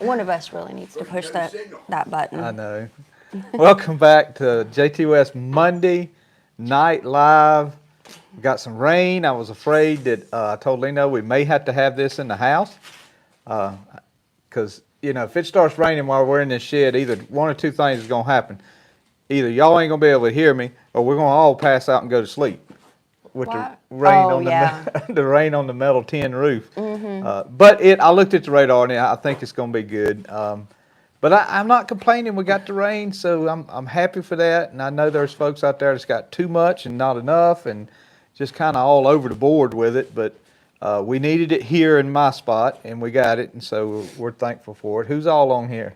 One of us really needs to push that button. I know. Welcome back to Jtwes Monday Night Live. We got some rain. I was afraid that I told Lino we may have to have this in the house because, you know, if it starts raining while we're in this shed, either one or two things is going to happen. Either y'all ain't going to be able to hear me or we're going to all pass out and go to sleep with the rain on the rain on the metal tin roof. But I looked at the radar and I think it's going to be good. But I'm not complaining. We got the rain, so I'm happy for that. And I know there's folks out there that's got too much and not enough, and just kind of all over the board with it. But we needed it here in my spot, and we got it, and so we're thankful for it. Who's all on here?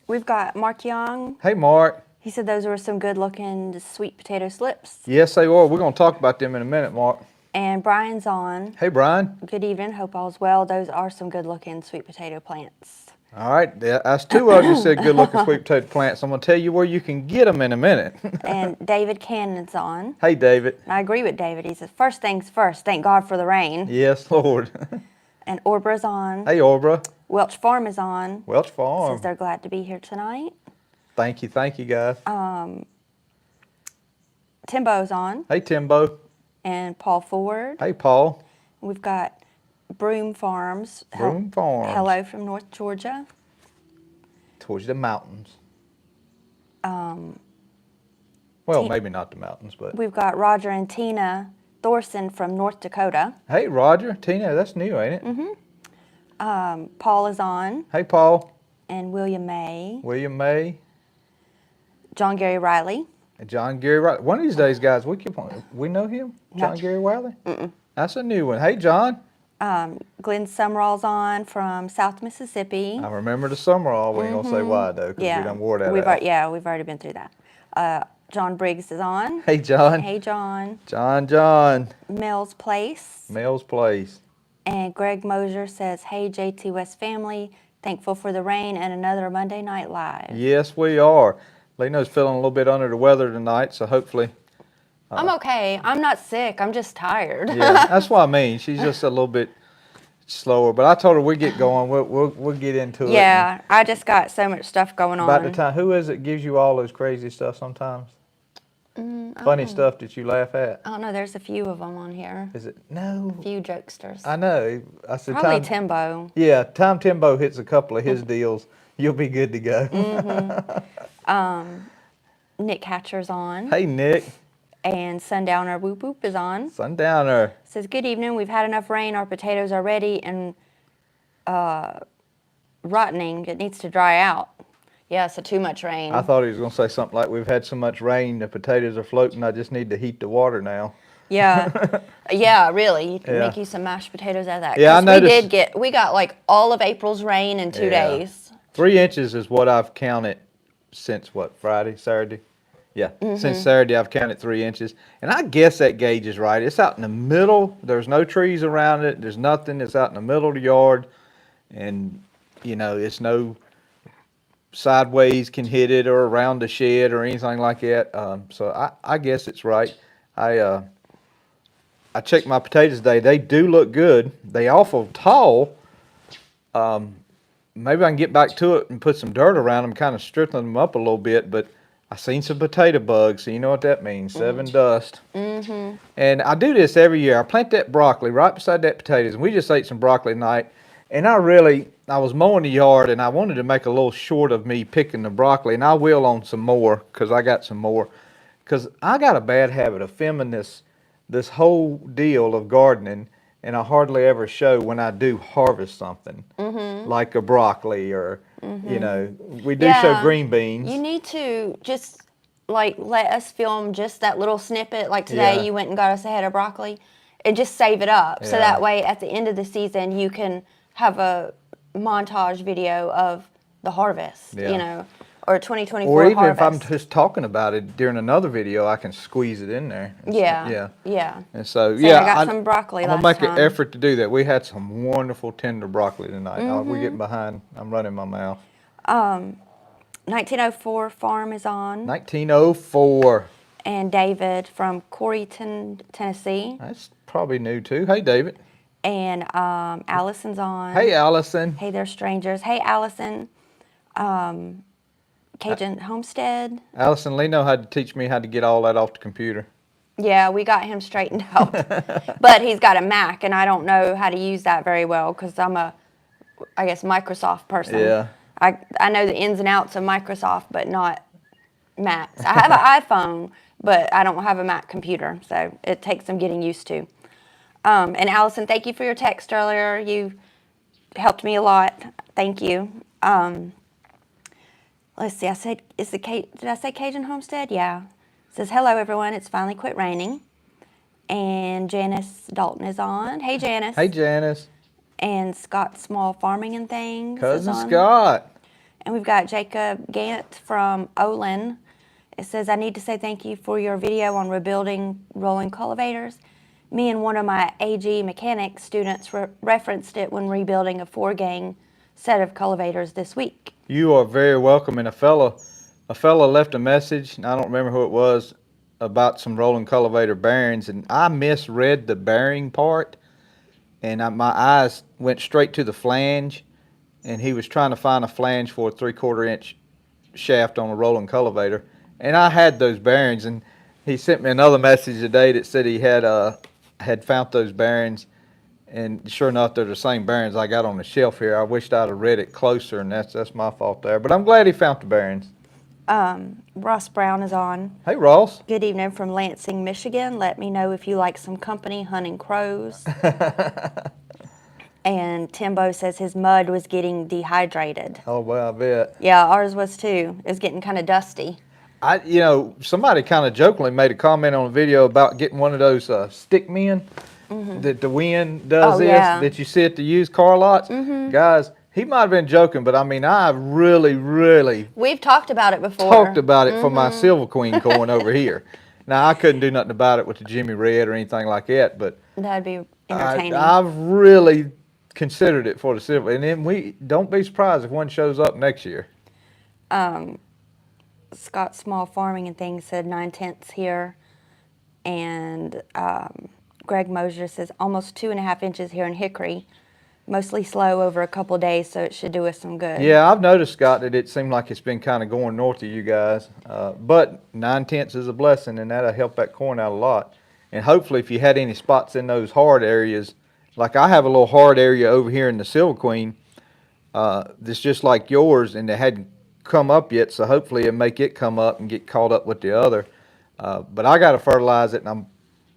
We've got Mark Young. Hey, Mark. He said those were some good-looking sweet potato slips. Yes, they are. We're going to talk about them in a minute, Mark. And Brian's on. Hey, Brian. Good evening. Hope all's well. Those are some good-looking sweet potato plants. All right, that's two of you said good-looking sweet potato plants. I'm going to tell you where you can get them in a minute. And David Cannon's on. Hey, David. I agree with David. He says, first things first, thank God for the rain. Yes, Lord. And Orbra's on. Hey, Orbra. Welch Farm is on. Welch Farm. Says they're glad to be here tonight. Thank you guys. Timbo's on. Hey, Timbo. And Paul Ford. Hey, Paul. We've got Broom Farms. Broom Farms. Hello from North Georgia. Towards the mountains. Well, maybe not the mountains, but. We've got Roger and Tina Thorson from North Dakota. Hey, Roger. Tina, that's new, ain't it? Mm-hmm. Paul is on. Hey, Paul. And William May. William May. John Gary Riley. And John Gary Riley. One of these days, guys, we know him? John Gary Riley? Mm-mm. That's a new one. Hey, John. Glenn Summerall's on from South Mississippi. I remember the Summerall. We ain't going to say why, though, because we done wore that out. We've already been through that. John Briggs is on. Hey, John. Hey, John. John. Mel's Place. Mel's Place. And Greg Mosier says, hey, Jtwes family, thankful for the rain and another Monday Night Live. Yes, we are. Leno's feeling a little bit under the weather tonight, so hopefully. I'm okay. I'm not sick. I'm just tired. Yeah, that's what I mean. She's just a little bit slower, but I told her we get going. We'll get into it. Yeah, I just got so much stuff going on. About the time, who is it gives you all those crazy stuff sometimes? Funny stuff that you laugh at. I don't know. There's a few of them on here. Is it? No. A few jokesters. I know. I said probably Timbo. Yeah, time Timbo hits a couple of his deals, you'll be good to go. Nick Hatcher's on. Hey, Nick. And Sundowner Whoop Whoop is on. Sundowner. Says, good evening. We've had enough rain. Our potatoes are ready and rotting. It needs to dry out. Yeah, so too much rain. I thought he was going to say something like, we've had so much rain, the potatoes are floating. I just need to heat the water now. Yeah. Yeah, really. You can make you some mashed potatoes out of that. Yeah, I noticed. We got like all of April's rain in 2 days. 3 inches is what I've counted since what, Friday, Saturday? Yeah, since Saturday I've counted 3 inches. And I guess that gauge is right. It's out in the middle. There's no trees around it. There's nothing. It's out in the middle of the yard. And, you know, it's no sideways can hit it or around the shed or anything like that. So I guess it's right. I checked my potatoes today. They do look good. They awful tall. Maybe I can get back to it and put some dirt around them, kind of strengthen them up a little bit. But I seen some potato bugs, so you know what that means, 7 dust. And I do this every year. I plant that broccoli right beside that potatoes, and we just ate some broccoli tonight. And I was mowing the yard, and I wanted to make a little short of me picking the broccoli, and I will on some more, because I got some more. Because I got a bad habit of filming this whole deal of gardening, and I hardly ever show when I do harvest something, like a broccoli or, you know, we do show green beans. You need to just, like, let us film just that little snippet. Like today, you went and got us a head of broccoli, and just save it up. So that way, at the end of the season, you can have a montage video of the harvest, you know, or 2024 Or even harvest. if I'm just talking about it during another video, I can squeeze it in there. Yeah. And so, I got some broccoli I'm going to make an effort to do that. We had some wonderful tender broccoli tonight. We're getting behind. I'm running my mouth. 1904 Farm is on. 1904. And David from Coreyton, Tennessee. That's probably new too. Hey, David. And Allison's on. Hey, Allison. Hey, they're strangers. Hey, Allison. Cajun Homestead. Allison Leno had to teach me how to get all that off the computer. Yeah, we got him straightened out. But he's got a Mac, and I don't know how to use that very well because I'm a, I guess, Microsoft person. Yeah. I know the ins and outs of Microsoft, but not Macs. I have an iPhone, but I don't have a Mac computer, so it takes some getting used to. And Allison, thank you for your text earlier. You helped me a lot. Thank you. Let's see. I said, did I say Cajun Homestead? Yeah. It says, hello, everyone. It's finally quit raining. And Janice Dalton is on. Hey, Janice. Hey, Janice. And Scott Small Farming and Things Cousin is on. Scott. And we've got Jacob Gant from Olin. It says, I need to say thank you for your video on rebuilding rolling cultivators. Me and one of my AG mechanics students referenced it when rebuilding a 4-gang set of cultivators this week. You are very welcome. And a fella left a message, and I don't remember who it was, about some rolling cultivator bearings, and I misread the bearing part, and my eyes went straight to the flange, and he was trying to find a flange for a 3/4 inch shaft on a rolling cultivator, and I had those bearings, and he sent me another message today that said he had found those bearings, and sure enough, they're the same bearings I got on the shelf here. I wished I'd have read it closer, and that's my fault there, but I'm glad he found the bearings. Ross Brown is on. Hey, Ross. Good evening from Lansing, Michigan. Let me know if you like some company hunting crows. And Timbo says his mud was getting dehydrated. Oh, well, I bet. Yeah, ours was too. It was getting kind of dusty. Somebody kind of jokingly made a comment on a video about getting one of those stick men that the wind does that you see at the used car lots. Guys, he might have been joking, but I mean, I really We've talked about it before. Talked about it for my Silver Queen corn over here. Now, I couldn't do nothing about it with the Jimmy Red or anything like that, but that'd be entertaining. I've really considered it for the Silver, and then don't be surprised if one shows up next year. Scott Small Farming and Things said 9/10 here, and Greg Mosier says almost 2.5 inches here in Hickory. Mostly slow over a couple days, so it should do us some good. Yeah, I've noticed, Scott, that it seemed like it's been kind of going north of you guys. But 9/10 is a blessing, and that'll help that corn out a lot. And hopefully, if you had any spots in those hard areas, like I have a little hard area over here in the Silver Queen that's just like yours, and it hadn't come up yet, so hopefully it'll make it come up and get caught up with the other. But I got to fertilize it, and I'm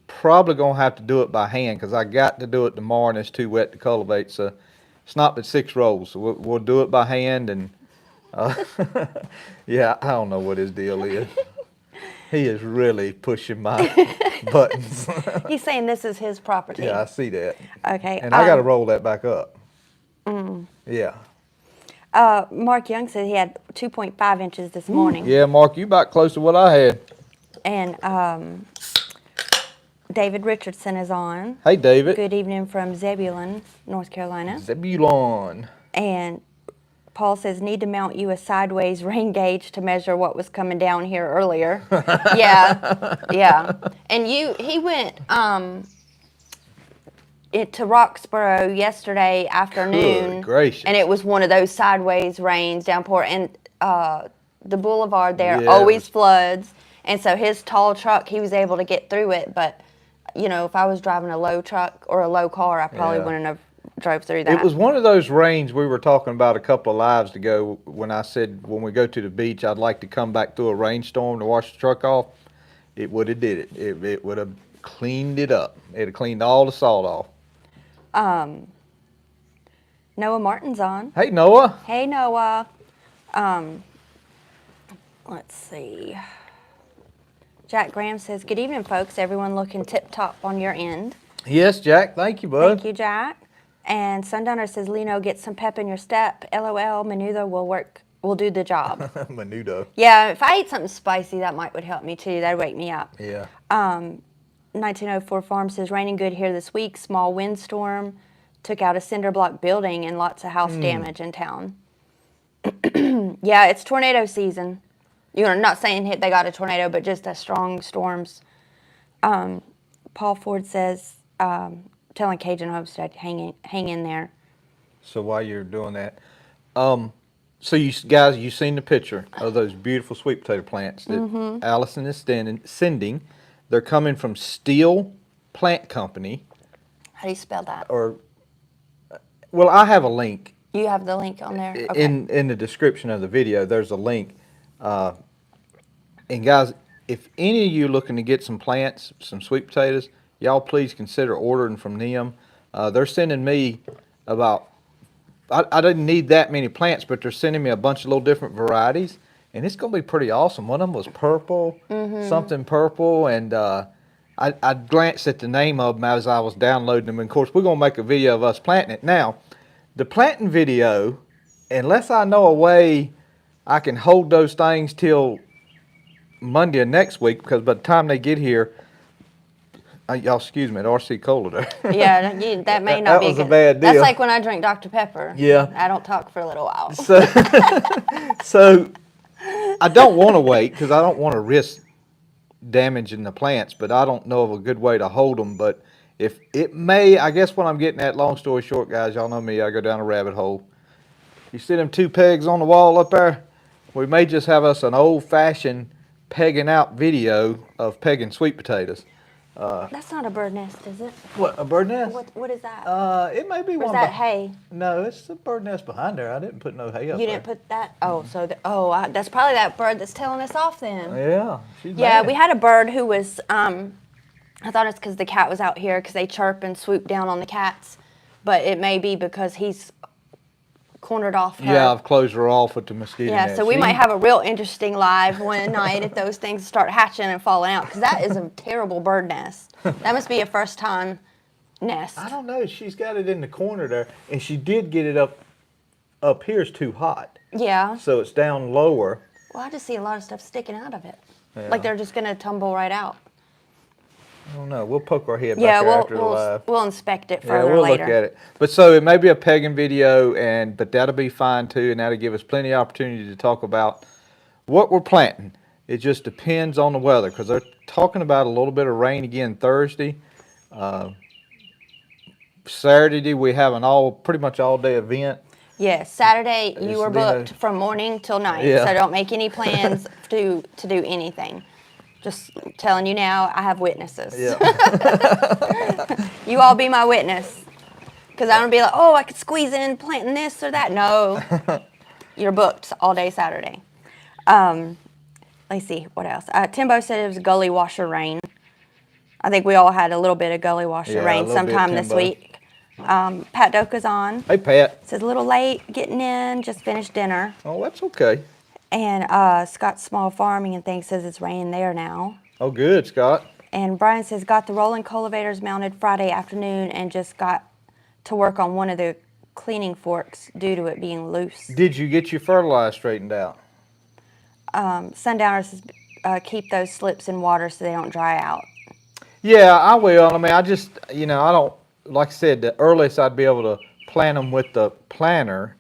probably going to have to do it by hand because I got to do it tomorrow and it's too wet to cultivate, so it's not but 6 rolls, so we'll do it by hand. And yeah, I don't know what his deal is. He is really pushing my buttons. He's saying this is his property. Yeah, I see that. Okay. And I got to roll that back up. Yeah. Mark Young said he had 2.5 inches this morning. Yeah, Mark, you about close to what I had. And David Richardson is on. Hey, David. Good evening from Zebulon, North Carolina. Zebulon. And Paul says, need to mount you a sideways rain gauge to measure what was coming down here earlier. Yeah. And he went to Roxborough yesterday afternoon. Good gracious. And it was one of those sideways rains, downpour. And the boulevard there always floods. And so his tall truck, he was able to get through it, but if I was driving a low truck or a low car, I probably wouldn't have drove through that. It was one of those rains we were talking about a couple of lives ago when I said when we go to the beach, I'd like to come back through a rainstorm to wash the truck off. It would have did it. It would have cleaned it up. It would have cleaned all the salt off. Noah Martin's on. Hey, Noah. Hey, Noah. Let's see. Jack Graham says, good evening, folks. Everyone looking tip-top on your end. Yes, Jack. Thank you, bud. Thank you, Jack. And Sundowner says, Lino, get some pep in your step. LOL, Menudo will do the job. Menudo. Yeah, if I ate something spicy, that would help me, too. That'd wake me up. Yeah. 1904 Farm says, raining good here this week. Small windstorm. Took out a cinder block building and lots of house damage in town. Yeah, it's tornado season. Not saying they got a tornado, but just strong storms. Paul Ford says, telling Cajun Homestead, hang in there. So while you're doing that, so you guys, you seen the picture of those beautiful sweet potato plants that Allison is sending. They're coming from Steele Plant Company. How do you spell that? Well, I have a link. You have the link on there? Okay. In the description of the video, there's a link. And guys, if any of you looking to get some plants, some sweet potatoes, y'all please consider ordering from them. They're sending me about, I didn't need that many plants, but they're sending me a bunch of little different varieties, and it's going to be pretty awesome. One of them was purple, something purple, and I glanced at the name of them as I was downloading them. And of course, we're going to make a video of us planting it. Now, the planting video, unless I know a way I can hold those things till Monday of next week, because by the time they get here, y'all excuse me, at RC Cola there. Yeah, that may not be good. That was a bad deal. That's like when I drink Dr. Pepper. Yeah. I don't talk for a little while. So I don't want to wait because I don't want to risk damaging the plants, but I don't know of a good way to hold them. But if it may, I guess what I'm getting at, long story short, guys, y'all know me, I go down a rabbit hole. You see them 2 pegs on the wall up there? We may just have us an old-fashioned pegging out video of pegging sweet potatoes. That's not a bird nest, is it? What, a bird nest? What is that? It may be Or one. is that hay? No, it's a bird nest behind there. I didn't put no hay up there. You didn't put that? Oh, so that's probably that bird that's telling us off then. Yeah, she's Yeah, mad. we had a bird who was, I thought it's because the cat was out here because they chirp and swoop down on the cats, but it may be because he's cornered off her. Yeah, I've closed her off with the mosquito net. Yeah, so we might have a real interesting live one night if those things start hatching and falling out, because that is a terrible bird nest. That must be a first-time nest. I don't know. She's got it in the corner there, and she did get it up here is too hot. Yeah. So it's down lower. Well, I just see a lot of stuff sticking out of it. Yeah. Like they're just going to tumble right out. I don't know. We'll poke our head back there after the live. We'll inspect it Yeah, further we'll later. look at it. But so it may be a pegging video, but that'll be fine too, and that'll give us plenty of opportunity to talk about what we're planting. It just depends on the weather, because they're talking about a little bit of rain again Thursday. Saturday we have an pretty much all day event. Yes, Saturday you were booked from morning till night, so don't make any plans to do anything. Just telling you now, I have witnesses. Yeah. You all be my witness. Because I'm going to be like, oh, I could squeeze in planting this or that. No, you're booked all day Saturday. Let's see, what else? Timbo said it was gully washer rain. I think we all had a little bit of gully washer rain sometime this week. Pat Doka's on. Hey, Pat. Says a little late getting in, just finished dinner. Oh, that's okay. And Scott's Small Farming and things says it's raining there now. Oh, good, Scott. And Brian says got the rolling cultivators mounted Friday afternoon and just got to work on one of the cleaning forks due to it being loose. Did you get your fertilizer straightened out? Sundowner says keep those slips in water so they don't dry out. Yeah, I will. I mean, I just, I don't, like I said, the earliest I'd be able to plant them with the planter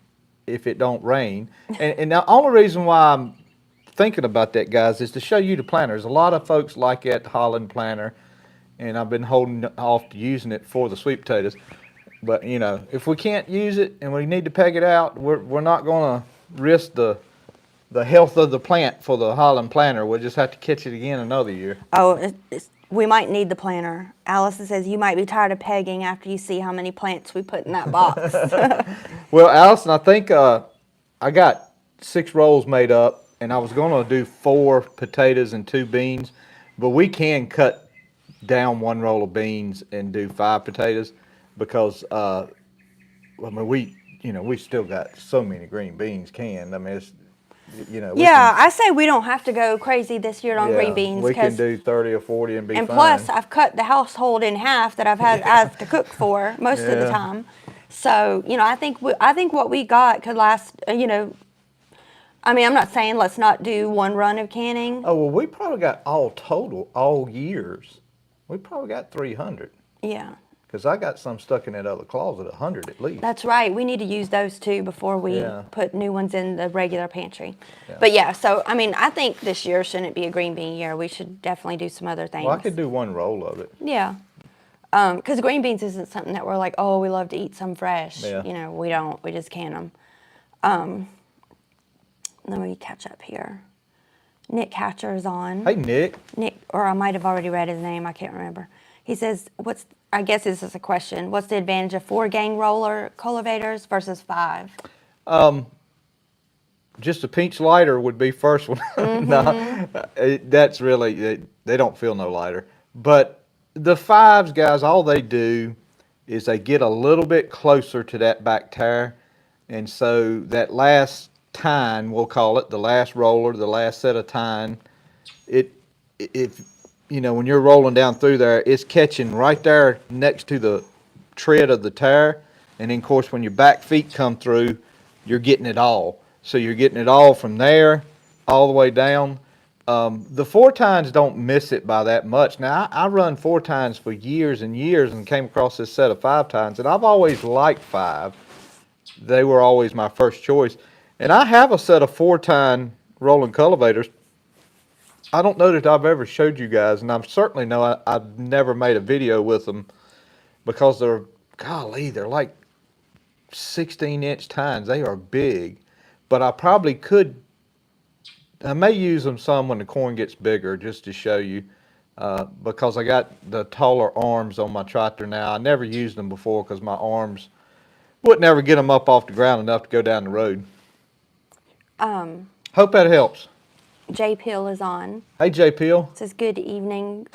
if it don't rain. And the only reason why I'm thinking about that, guys, is to show you the planter. There's a lot of folks like that Holland planter, and I've been holding off to using it for the sweet potatoes. But, if we can't use it and we need to peg it out, we're not going to risk the health of the plant for the Holland planter. We'll just have to catch it again another year. Oh, we might need the planter. Allison says you might be tired of pegging after you see how many plants we put in that box. Well, Allison, I think I got 6 rolls made up, and I was going to do 4 potatoes and 2 beans, but we can cut down 1 roll of beans and do 5 potatoes because we still got so many green beans canned. I mean, it's I say we don't have to go crazy this year on green beans. We can do 30 or 40 and be fine. And plus, I've cut the household in half that I have to cook for most of the time. So, I think what we got could last, I mean, I'm not saying let's not do 1 run of canning. Oh, well, we probably got all years, we probably got 300. Yeah. Because I got some stuck in that other closet, 100 at least. That's right. We need to use those too before we put new ones in the regular pantry. Yeah. But so, I mean, I think this year shouldn't be a green bean year. We should definitely do some other things. Well, I could do 1 roll of it. Yeah. Because green beans isn't something that we're like, oh, we love to eat some fresh. Yeah. You know, we don't. We just can them. Let me catch up here. Nick Hatcher's on. Hey, Nick. Nick, or I might have already read his name. I can't remember. He says, I guess this is a question. What's the advantage of 4-gang roller cultivators versus 5? Just a pinch lighter would be first one. No, that's really, they don't feel no lighter. But the 5s, guys, all they do is they get a little bit closer to that back tire. And so that last tine, we'll call it, the last roller, the last set of tine, when you're rolling down through there, it's catching right there next to the tread of the tire. And then, of course, when your back feet come through, you're getting it all. So you're getting it all from there all the way down. The 4 tines don't miss it by that much. Now, I run 4 tines for years and years and came across this set of 5 tines, and I've always liked 5. They were always my first choice. And I have a set of 4 tine rolling cultivators. I don't know that I've ever showed you guys, and I certainly know I've never made a video with them because they're like 16-inch tines. They are big. But I probably could, I may use them some when the corn gets bigger just to show you because I got the taller arms on my tractor now. I never used them before because my arms wouldn't ever get them up off the ground enough to go down the road. Hope that helps. Jay Peel is on. Hey, Jay Peel. It says good evening,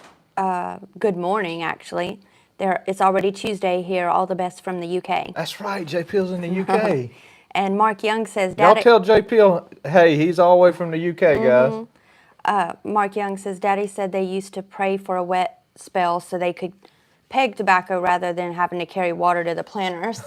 good morning actually. It's already Tuesday here. All the best from the UK. That's right, Jay Peel's in the UK. And Mark Young says, y'all tell Jay Peel, hey, he's all the way from the UK, guys. Mark Young says, Daddy said they used to pray for a wet spell so they could peg tobacco rather than having to carry water to the planters.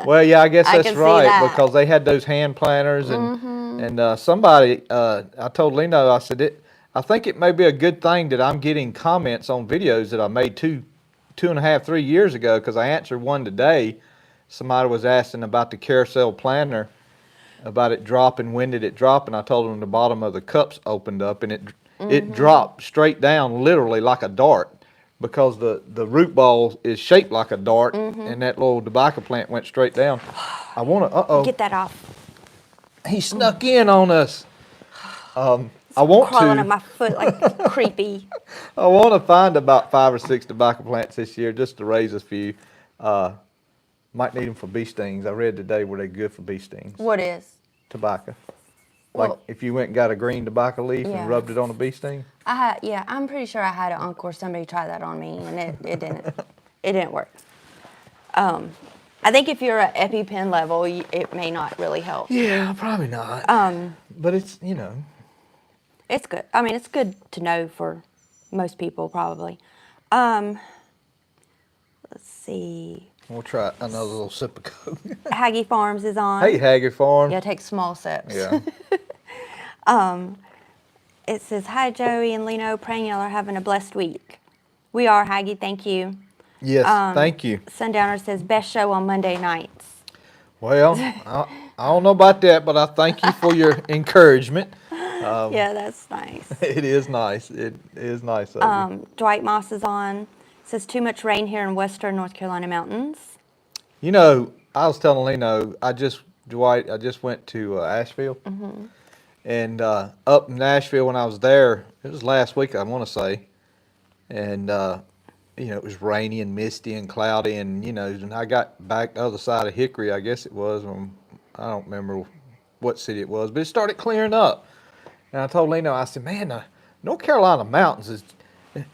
Well, yeah, I guess that's right, because they had those hand planters. And somebody, I told Lino, I said, I think it may be a good thing that I'm getting comments on videos that I made 2.5, 3 years ago, because I answered one today. Somebody was asking about the carousel planter, about it dropping. When did it drop? And I told them the bottom of the cups opened up, and it dropped straight down, literally like a dart, because the root ball is shaped like a dart, and that little tobacco plant went straight down. I want to, Get that off. He snuck in on us. I want crawling up my foot like creepy. I want to find about 5 or 6 tobacco plants this year just to raise a few. Might need them for bee stings. I read today where they're good for bee stings. What is? Tobacco. Like if you went and got a green tobacco leaf and rubbed it on a bee sting. I'm pretty sure I had an encore. Somebody tried that on me, and it didn't work. I think if you're at EpiPen level, it may not really help. Yeah, probably not. But it's, It's good. I mean, it's good to know for most people, probably. Let's see. We'll try another little sip of Coke. Haggy Farms is on. Hey, Haggy Farms. Yeah, take small sips. Yeah. It says, hi, Joey and Lino. Praying y'all are having a blessed week. We are, Haggy. Thank you. Yes, thank you. Sundowner says, best show on Monday nights. Well, I don't know about that, but I thank you for your encouragement. Yeah, that's nice. It is nice. It is nice of you. Dwight Moss is on. Says too much rain here in western North Carolina mountains. I was telling Lino, Dwight, I just went to Asheville. And up in Asheville when I was there, it was last week, I want to say. And, it was rainy and misty and cloudy. And, and I got back the other side of Hickory, I guess it was. I don't remember what city it was, but it started clearing up. And I told Lino, I said, man, the North Carolina mountains,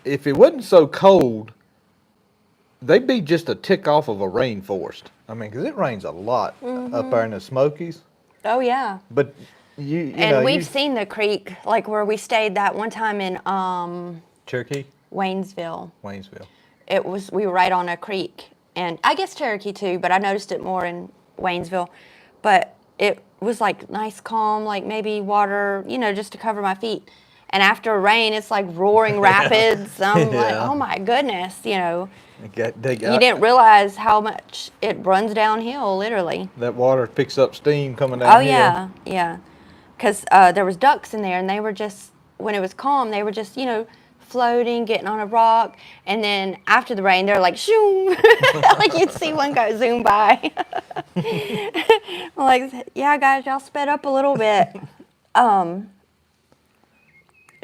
if it wasn't so cold, they'd be just a tick off of a rainforest. I mean, because it rains a lot up there in the Smokies. Oh, yeah. But we've seen the creek, like where we stayed that one time in Cherokee? Waynesville. We were right on a creek. And I guess Cherokee too, but I noticed it more in Waynesville. But it was like nice, calm, like maybe water, just to cover my feet. And after rain, it's like roaring rapids. I'm like, oh my goodness, You didn't realize how much it runs downhill, literally. That water picks up steam coming downhill. Oh, yeah. Because there was ducks in there, and they were just, when it was calm, they were just, floating, getting on a rock, and then after the rain, they're like, shoom, like you'd see one go zoom by. I'm like, yeah, guys, y'all sped up a little bit.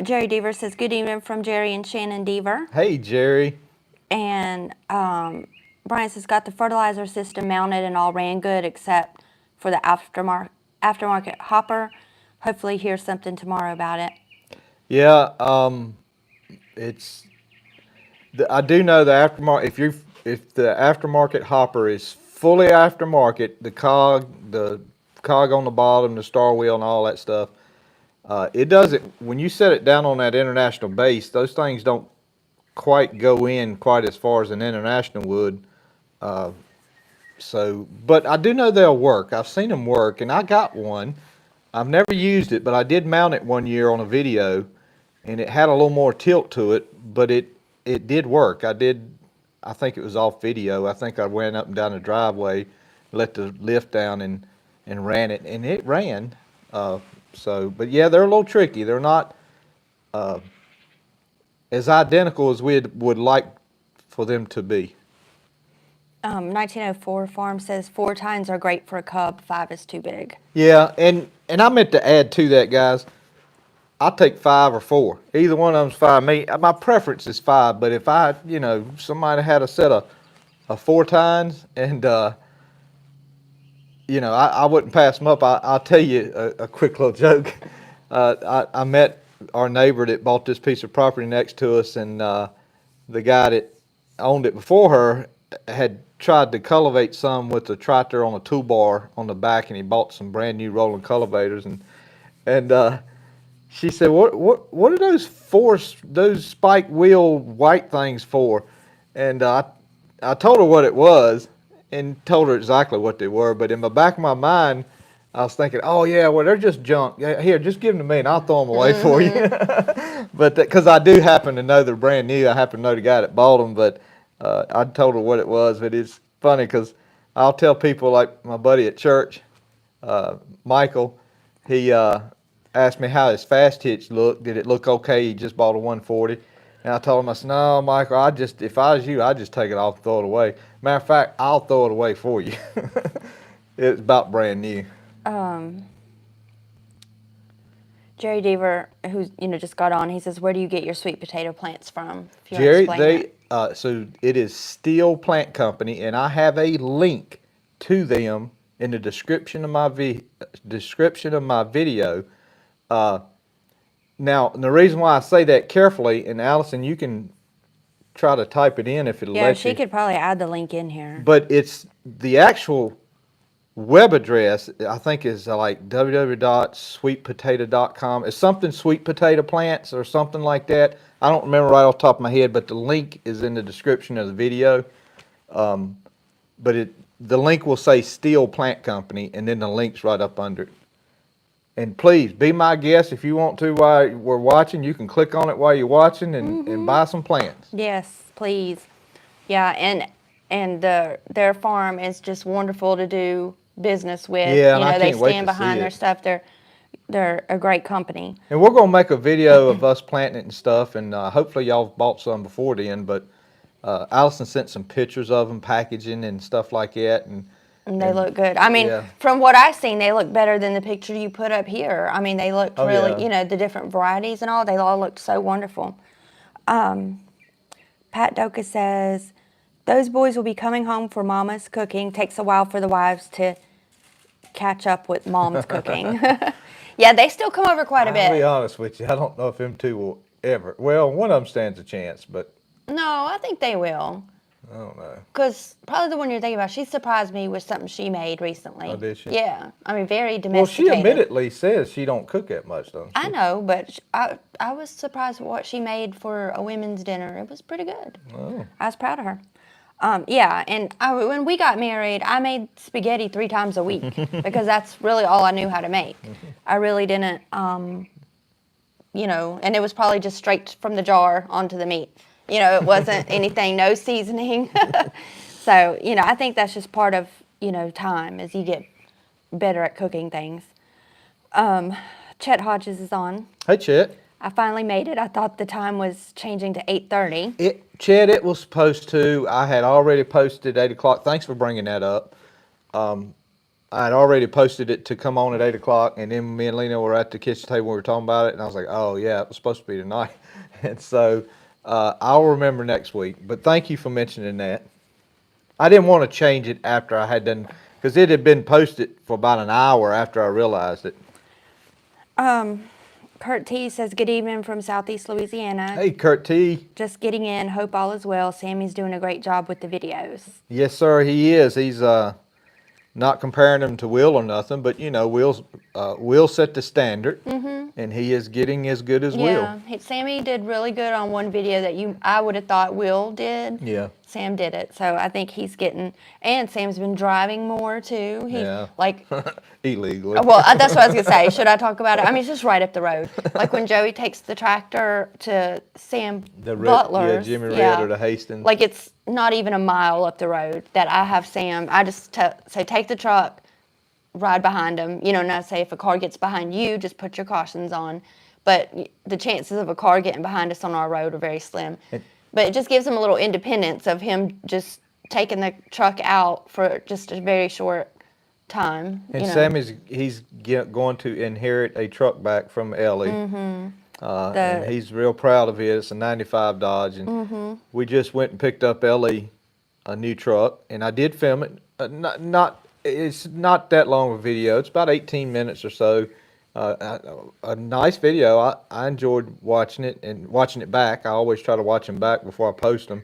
Jerry Deaver says, good evening from Jerry and Shannon Deaver. Hey, Jerry. And Brian says, got the fertilizer system mounted and all ran good except for the aftermarket hopper. Hopefully hear something tomorrow about it. Yeah, I do know the aftermarket. If the aftermarket hopper is fully aftermarket, the cog on the bottom, the star wheel, and all that stuff, it doesn't. When you set it down on that international base, those things don't quite go in quite as far as an international would. But I do know they'll work. I've seen them work, and I got one. I've never used it, but I did mount it one year on a video, and it had a little more tilt to it, but it did work. I think it was off video. I think I went up and down the driveway, let the lift down and ran it, and it ran. But yeah, they're a little tricky. They're not as identical as we would like for them to be. 1904 Farm says 4 tines are great for a cub, 5 is too big. Yeah, and I meant to add to that, guys. I'll take 5 or 4. Either one of them's fine. My preference is 5, but if somebody had a set of 4 tines, and I wouldn't pass them up. I'll tell you a quick little joke. I met our neighbor that bought this piece of property next to us, and the guy that owned it before her had tried to cultivate some with the tractor on a toolbar on the back, and he bought some brand new rolling cultivators, and she said, what are those spike wheel white things for? And I told her what it was and told her exactly what they were, but in the back of my mind I was thinking, oh yeah, well they're just junk. Yeah, here, just give them to me and I'll throw them away for you. But because I do happen to know they're brand new, I happen to know the guy that bought them, but I told her what it was. But it's funny because I'll tell people, like my buddy at church, Michael, he asked me how his fast hitch looked. Did it look okay? He just bought a 140. And I told him, I said, no, Michael, if I was you, I'd just take it off and throw it away. Matter of fact, I'll throw it away for you. It's about brand new. Jerry Deaver, who's just got on, he says, where do you get your sweet potato plants from? Jerry, so it is Steele Plant Company, and I have a link to them in the description of my video. Now, the reason why I say that carefully, and Allison, you can try to type it in if it'll let you. Yeah, she could probably add the link in here. But it's the actual web address, I think, is like www.sweetpotato.com. It's something sweet potato plants or something like that. I don't remember right off the top of my head, but the link is in the description of the video. But the link will say Steele Plant Company, and then the link's right up under it. And please, be my guest if you want to while we're watching. You can click on it while you're watching and buy some plants. Yes, please. Yeah, and their farm is just wonderful to do business with. Yeah, and I they can't wait stand to behind see their it. stuff. They're a great company. And we're going to make a video of us planting it and stuff, and hopefully y'all have bought some before then, but Allison sent some pictures of them, packaging and stuff like that. And they look good. I mean, from what I've seen, they look better than the picture you put up here. I mean, they looked really, the different varieties and all, they all looked so wonderful. Pat Doka says, those boys will be coming home for Mama's cooking. Takes a while for the wives to catch up with Mom's cooking. Yeah, they still come over quite a bit. I'll be honest with you, I don't know if them two will ever. Well, one of them stands a chance, but. No, I think they will. I don't know. Because probably the one you're thinking about, she surprised me with something she made recently. Oh, did she? Yeah. I mean, very domesticated. Well, she admittedly says she don't cook that much, doesn't she? I know, but I was surprised with what she made for a women's dinner. It was pretty good. Oh. I was proud of her. Yeah, and when we got married, I made spaghetti 3 times a week because that's really all I knew how to make. I really didn't, and it was probably just straight from the jar onto the meat. It wasn't anything, no seasoning. So, I think that's just part of, time as you get better at cooking things. Chet Hodges is on. Hey, Chet. I finally made it. I thought the time was changing to 8:30. Chad, it was supposed to. I had already posted 8 o'clock. Thanks for bringing that up. I had already posted it to come on at 8 o'clock, and then me and Lena were at the kitchen table. We were talking about it, and I was like, oh, yeah, it was supposed to be tonight. And so I'll remember next week. But thank you for mentioning that. I didn't want to change it after I had done, because it had been posted for about an hour after I realized it. Kurt T says, good evening from Southeast Louisiana. Hey, Kurt T. Just getting in. Hope all is well. Sammy's doing a great job with the videos. Yes, sir, he is. He's not comparing him to Will or nothing, but, you know, Will set the standard, and he is getting as good as Will. Yeah, Sammy did really good on one video that I would have thought Will did. Yeah. Sam did it, so I think he's getting, and Sam's been driving more too. Like illegally. Well, that's what I was gonna say. Should I talk about it? I mean, it's just right up the road. Like when Joey takes the tractor to Sam Butler's, Jimmy Red or the Hastings. Like it's not even a mile up the road that I have Sam. I just say take the truck, ride behind him. You know, not say if a car gets behind you, just put your cautions on. But the chances of a car getting behind us on our road are very slim. But it just gives him a little independence of him just taking the truck out for just a very short time. And Sammy's going to inherit a truck back from Ellie. And he's real proud of it. It's a 95 Dodge. And we just went and picked up Ellie a new truck. And I did film it. It's not that long of a video. It's about 18 minutes or so. A nice video. I enjoyed watching it and watching it back. I always try to watch them back before I post them.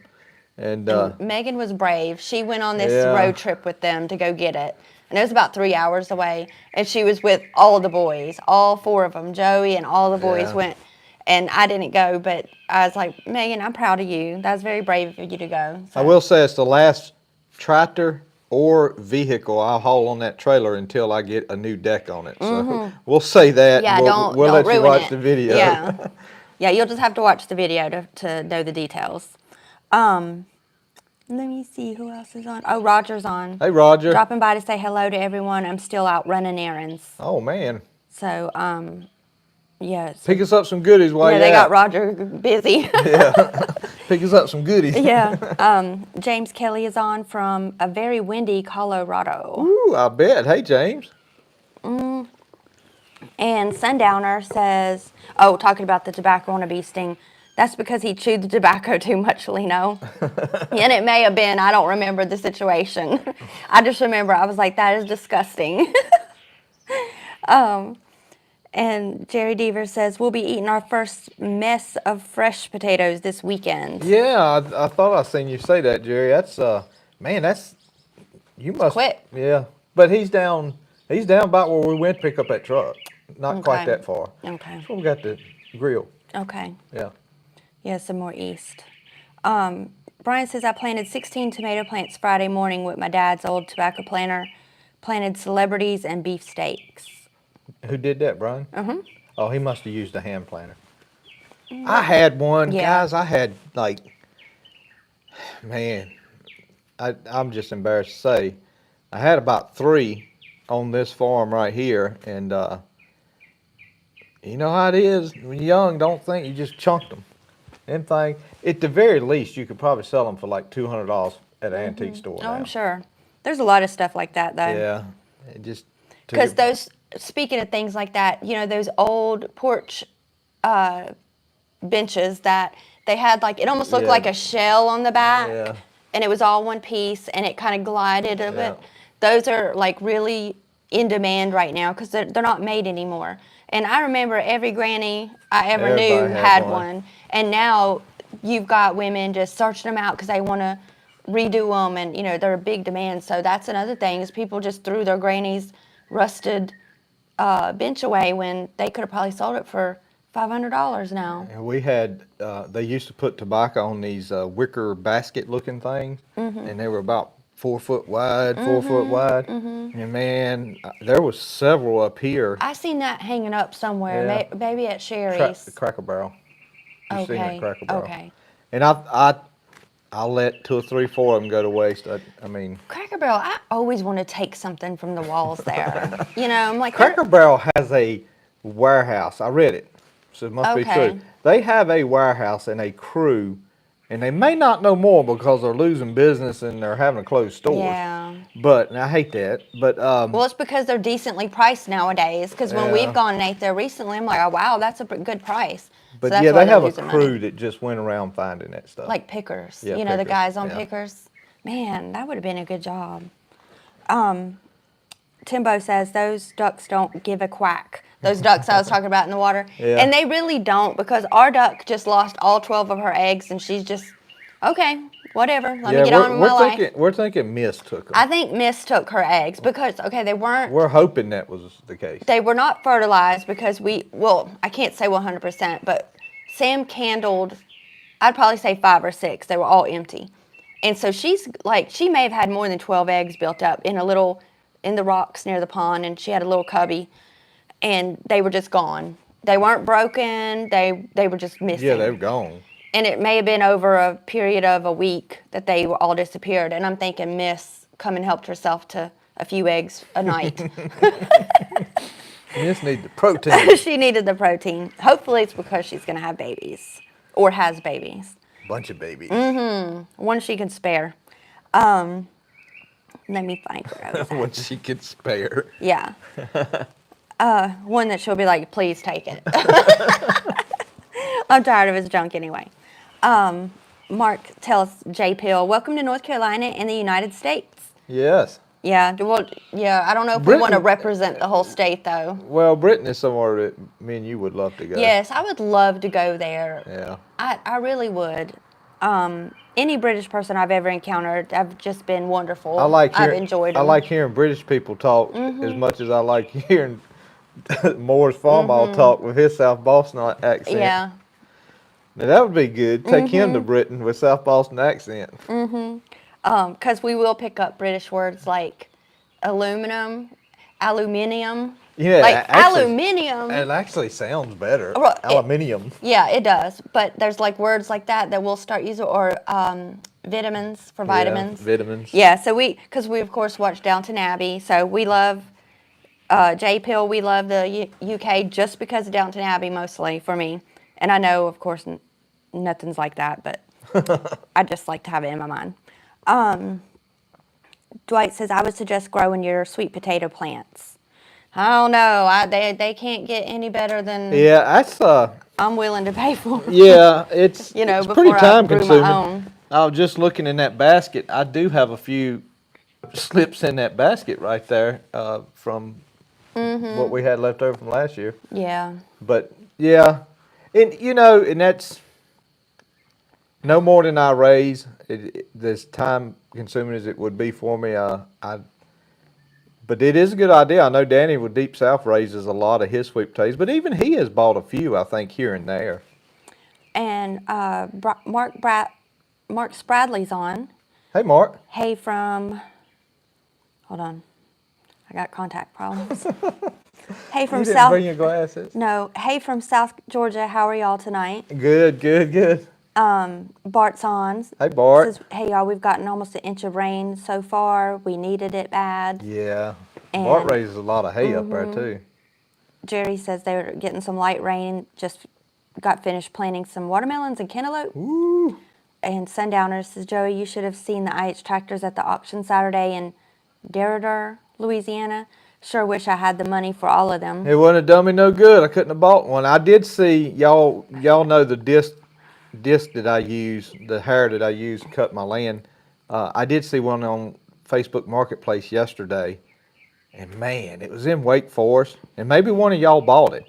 And Megan was brave. She went on this road trip with them to go get it. And it was about 3 hours away. And she was with all the boys, all 4 of them. Joey and all the boys went. And I didn't go, but I was like, Megan, I'm proud of you. That was very brave of you to go. So. I will say it's the last tractor or vehicle I'll haul on that trailer until I get a new deck on it. So we'll say that. Yeah, we'll let you watch it. the video. Yeah. Yeah, you'll just have to watch the video to know the details. Let me see who else is on. Oh, Roger's on. Hey, Roger. Dropping by to say hello to everyone. I'm still out running errands. Oh, man. So, yeah. Pick us up some goodies while you're they got Roger busy. Yeah. Pick us up some goodies. Yeah. James Kelly is on from a very windy Colorado. Ooh, I bet. Hey, James. And Sundowner says, talking about the tobacco on a bee sting, that's because he chewed the tobacco too much, Lino. And it may have been. I don't remember the situation. I just remember I was like, that is disgusting. And Jerry Deaver says, we'll be eating our first mess of fresh potatoes this weekend. Yeah, I thought I seen you say that, Jerry. That's, man, that's, you must. Quick. Yeah. But he's down about where we went to pick up that truck. Not quite that far. Okay. So we got the grill. Okay. Yeah. Yeah, some more east. Brian says, I planted 16 tomato plants Friday morning with my dad's old tobacco planter. Planted celebrities and beefsteaks. Who did that, Brian? Oh, he must have used a hand planter. I had one. Yeah. Guys, I had, like, man, I'm just embarrassed to say, I had about 3 on this farm right here, and you know how it is. When you're young, don't think, you just chunked them. Them things, at the very least, you could probably sell them for like $200 at an antique store now. I'm sure. There's a lot of stuff like that, though. Yeah, it just. Because speaking of things like that, you know, those old porch benches that they had, like, it almost looked like a shell on the back, and it was all one piece, and it kind of glided a bit. Those are, like, really in demand right now because they're not made anymore. And I remember every granny I ever knew had one. And now you've got women just searching them out because they want to redo them, and, you know, they're a big demand. So that's another thing is people just threw their granny's rusted bench away when they could have probably sold it for $500 now. And we had, they used to put tobacco on these wicker basket-looking things, and they were about 4 foot wide, 4 foot wide. And man, there was several up here. I seen that hanging up somewhere, maybe at Sherry's. Cracker Barrel. You've seen the Cracker Barrel. Okay. And I'll let 2 or 3, 4 of them go to waste. I mean, Cracker Barrel, I always want to take something from the walls there. You know, I'm like, Cracker Barrel has a warehouse. I read it. so it must be Okay. true. They have a warehouse and a crew, and they may not know more because they're losing business and they're having to close stores. Yeah. But and I hate that. But Well, it's because they're decently priced nowadays. Because when we've gone and ate there recently, I'm like, oh wow, that's a good price. But so that's yeah, why they they're have a losing crew money. that just went around finding that stuff. Like pickers. Yeah, You know, the pickers, guys on yeah. pickers. Man, that would have been a good job. Timbo says those ducks don't give a quack. Those ducks I was talking about in the water. Yeah. And they really don't, because our duck just lost all 12 of her eggs, and she's just, okay, whatever. Let me get on with my life. We're thinking Miss took them. I think Miss took her eggs because, okay, they weren't. We're hoping that was the case. They were not fertilized because I can't say 100%, but Sam candled, I'd probably say 5 or 6. They were all empty. And so she may have had more than 12 eggs built up in the rocks near the pond, and she had a little cubby, and they were just gone. They weren't broken. They were just missing. Yeah, they were gone. And it may have been over a period of a week that they were all disappeared. And I'm thinking Miss come and helped herself to a few eggs a night. Miss needed the protein. She needed the protein. Hopefully it's because she's going to have babies or has babies. Bunch of babies. One she can spare. Let me find where I was at. What she could spare. Yeah. One that she'll be like, please take it. I'm tired of his junk anyway. Mark tells J. Pill, welcome to North Carolina and the United States. Yes. Yeah, well, yeah, I don't know if we want to represent the whole state, though. Well, Britain is somewhere that me and you would love to go. Yes, I would love to go there. Yeah. I really would. Any British person I've ever encountered have just been wonderful. I've enjoyed them. I like hearing British people talk as much as I like hearing Moore's Farmall talk with his South Boston accent. Yeah. Now, that would be good. Take him to Britain with South Boston accent. Because we will pick up British words like aluminium. Yeah, like actually, aluminium. It actually sounds better. Well, Aluminium. Yeah, it does. But there's like words like that we'll start using, or vitamins for vitamins. Yeah, vitamins. Yeah, so because we of course watch Downton Abbey, so we love J Pill. We love the UK just because of Downton Abbey, mostly for me. And I know, of course, nothing's like that, but I just like to have it in my mind. Dwight says, I would suggest growing your sweet potato plants. I don't know. They can't get any better than that's I'm willing to pay for. Yeah, it's it's pretty before time I grew consuming. my own. I was just looking in that basket. I do have a few slips in that basket right there from what we had left over from last year. Yeah. But yeah, and that's no more than I raise. As time consuming as it would be for me, but it is a good idea. I know Danny with Deep South raises a lot of his sweet potatoes, but even he has bought a few, I think, here and there. And Mark Spradley's on. Hey, Mark. Hey from, hold on, I got contact problems. Hey from You didn't South. bring your glasses? No. Hey from South Georgia. How are y'all tonight? Good. Bart's on. Hey, Bart. Says, hey y'all, we've gotten almost an inch of rain so far. We needed it bad. Yeah. And Bart raises a lot of hay up there too. Jerry says they were getting some light rain. Just got finished planting some watermelons and cantaloupe. Ooh. And Sundowner says, Joey, you should have seen the IH tractors at the auction Saturday in Derrida, Louisiana. Sure wish I had the money for all of them. It wouldn't have done me no good. I couldn't have bought one. I did see y'all know the disc that I use, the hair that I use to cut my land. I did see one on Facebook Marketplace yesterday, and man, it was in Wake Forest, and maybe one of y'all bought it,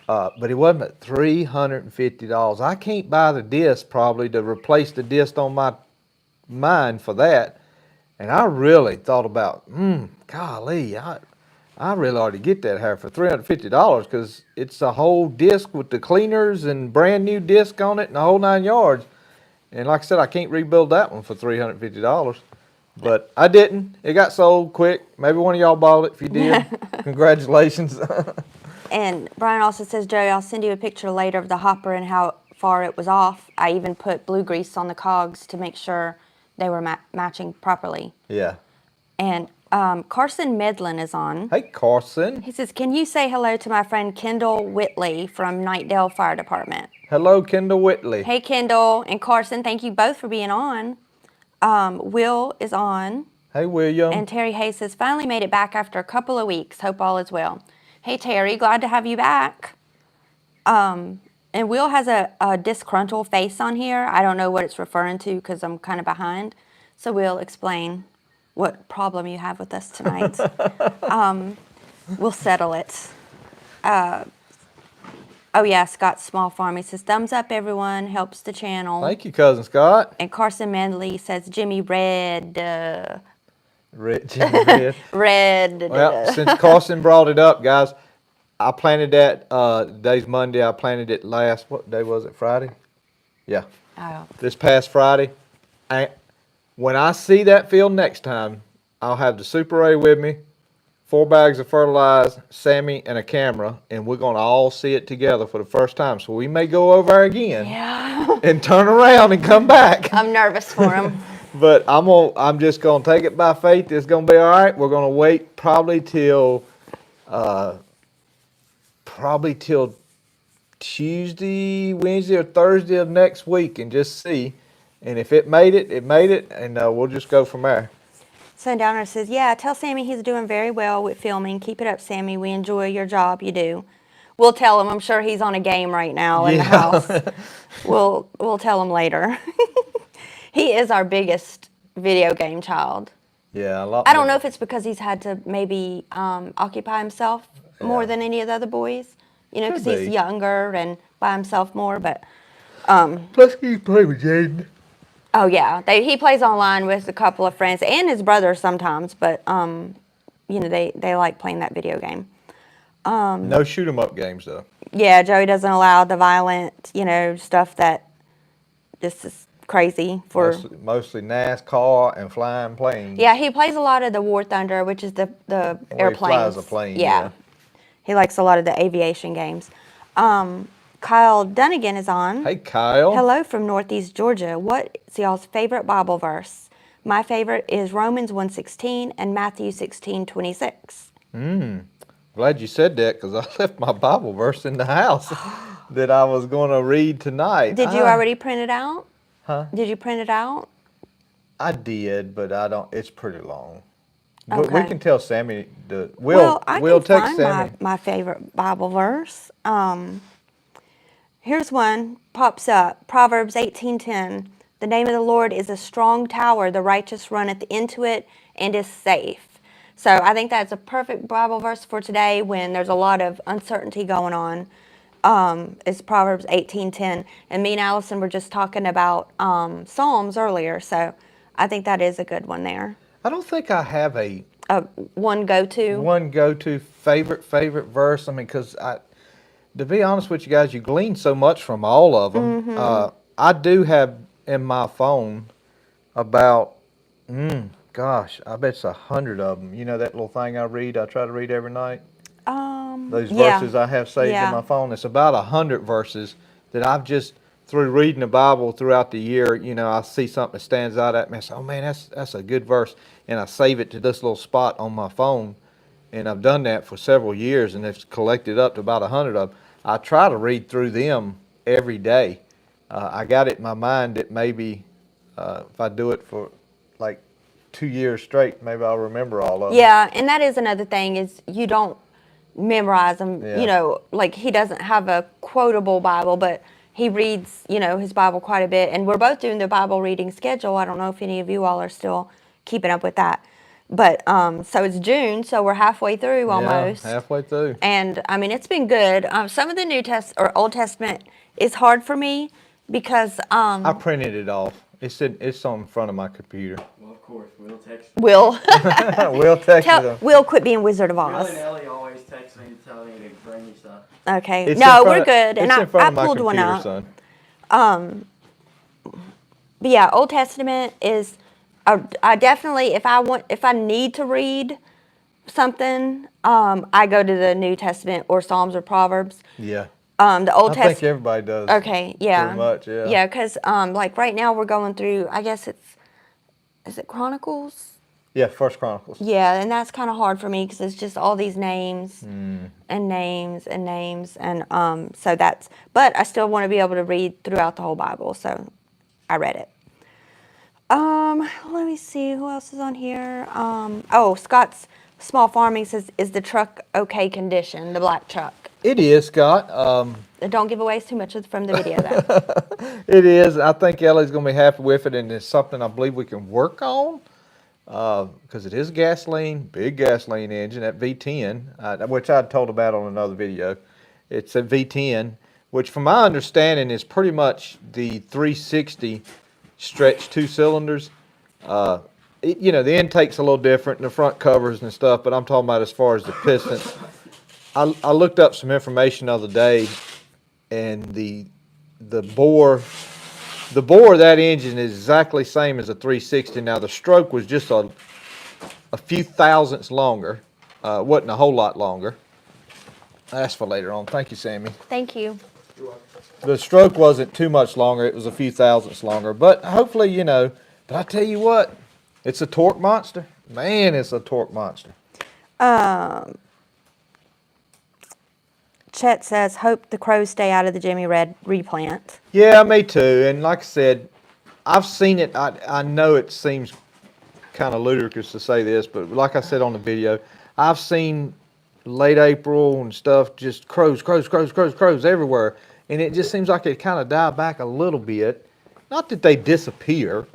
but it wasn't at $350. I can't buy the disc probably to replace the disc on mine for that, and I really thought about, golly, I really ought to get that hair for $350 because it's a whole disc with the cleaners and brand new disc on it and the whole 9 yards. And like I said, I can't rebuild that one for $350. But I didn't. It got sold quick. Maybe one of y'all bought it. If you did, congratulations. And Brian also says, Joey, I'll send you a picture later of the hopper and how far it was off. I even put blue grease on the cogs to make sure they were matching properly. Yeah. And Carson Medlin is on. Hey, Carson. He says, can you say hello to my friend Kendall Whitley from Knightdale Fire Department? Hello, Kendall Whitley. Hey, Kendall and Carson, thank you both for being on. Will is on. Hey, William. And Terry Hayes says, finally made it back after a couple of weeks. Hope all is well. Hey, Terry, glad to have you back. And Will has a disgruntled face on here. I don't know what it's referring to because I'm kind of behind. So Will, explain what problem you have with us tonight. We'll settle it. Oh, yeah, Scott Small Farm. He says, thumbs up, everyone. Helps the channel. Thank you, Cousin Scott. And Carson Manley says, Jimmy Red. Jimmy Red. Red. Well, since Carson brought it up, guys, I planted that, today's Monday. I planted it what day was it, Friday? Yeah. Oh. This past Friday. When I see that field next time, I'll have the Super A with me, 4 bags of fertilizer, Sammy, and a camera, and we're going to all see it together for the first time. So we may go over there again and turn around and come back. I'm nervous for him. But I'm just going to take it by faith. It's going to be all right. We're going to wait probably till Tuesday, Wednesday, or Thursday of next week and just see. And if it made it, it made it, and we'll just go from there. Sundowner says, yeah, tell Sammy he's doing very well with filming. Keep it up, Sammy. We enjoy your job. You do. We'll tell him. I'm sure he's on a game right now in the house. We'll tell him later. He is our biggest video game child. Yeah, a lot. I don't know if it's because he's had to maybe occupy himself more than any of the other boys. You know, because he's younger and by himself more. But plus he's playing with Jaden. Oh yeah, he plays online with a couple of friends and his brother sometimes. But you know, they like playing that video game. No shoot 'em up games though. Yeah, Joey doesn't allow the violent, you know, stuff that just is crazy for. Mostly NASCAR and flying planes. Yeah, he plays a lot of the War Thunder, which is the airplanes. He flies a plane. Yeah, he likes a lot of the aviation games. Kyle Dunnigan is on. Hey, Kyle. Hello from Northeast Georgia. What's y'all's favorite Bible verse? My favorite is Romans 1:16 and Matthew 16:26. Glad you said that because I left my Bible verse in the house that I was going to read tonight. Did you already print it out? Huh? Did you print it out? I did, but I don't. It's pretty long. Okay. But we can tell Sammy. Well, I we'll can text find Sammy. my favorite Bible verse. Here's one, pops up. Proverbs 18:10. The name of the Lord is a strong tower. The righteous runneth into it and is safe. So I think that's a perfect Bible verse for today when there's a lot of uncertainty going on. It's Proverbs 18:10. And me and Allison were just talking about Psalms earlier. So I think that is a good one there. I don't think I have a one go-to favorite verse. I mean, because to be honest with you guys, you glean so much from all of them. Mm-hmm. I do have in my phone about, gosh, I bet it's 100 of them. You know that little thing I try to read every night? Those verses I have saved in my phone. It's about 100 verses that I've just, through reading the Bible throughout the year, you know, I see something that stands out at me. I say, oh man, that's a good verse. And I save it to this little spot on my phone. And I've done that for several years, and it's collected up to about 100 of them. I try to read through them every day. I got it in my mind that maybe if I do it for like 2 years straight, maybe I'll remember all of them. Yeah, and that is another thing is you don't memorize them. You know, like he doesn't have a quotable Bible, but he reads, you know, his Bible quite a bit. And we're both doing the Bible reading schedule. I don't know if any of you all are still keeping up with that. But so it's June, so we're halfway through almost. Yeah, halfway through. And I mean, it's been good. Some of the New Testament or Old Testament is hard for me because I printed it off. It's on front of my computer. Well, of course, we'll text. Will We'll text it. Will quit being Wizard of Oz. Will and Ellie always text me to tell me to bring me stuff. Okay, It's no, in front we're of- good. And it's in front I of my pulled one computer, out. son. But yeah, Old Testament is. I definitely, if I need to read something, I go to the New Testament or Psalms or Proverbs. Yeah. The Old I Testament. think everybody does. Okay, yeah. Pretty much, yeah. Yeah, because like right now we're going through. I guess is it Chronicles? Yeah, First Chronicles. Yeah, and that's kind of hard for me because it's just all these names and names and names, and so that's. But I still want to be able to read throughout the whole Bible, so I read it. Let me see who else is on here. Scott's Small Farming says, "Is the truck okay condition? The black truck." It is, Scott. Don't give away too much from the video, though. It is. I think Ellie's going to be happy with it, and it's something I believe we can work on because it is gasoline, big gasoline engine at V10, which I told about on another video. It's a V10, which from my understanding is pretty much the 360 stretch 2 cylinders. The intake's a little different, and the front covers and stuff, but I'm talking about as far as the pistons. I looked up some information the other day, and the bore of that engine is exactly the same as a 360. Now the stroke was just a few thousandths longer, wasn't a whole lot longer. That's for later on. Thank you, Sammy. Thank you. The stroke wasn't too much longer. It was a few thousandths longer, but hopefully, But I tell you what, it's a torque monster. Man, it's a torque monster. Chet says, "Hope the crows stay out of the Jimmy Red replant." Yeah, me too. And like I said, I've seen it. I know it seems kind of ludicrous to say this, but like I said on the video, I've seen late April and stuff, just crows everywhere. And it just seems like it kind of died back a little bit. Not that they disappear,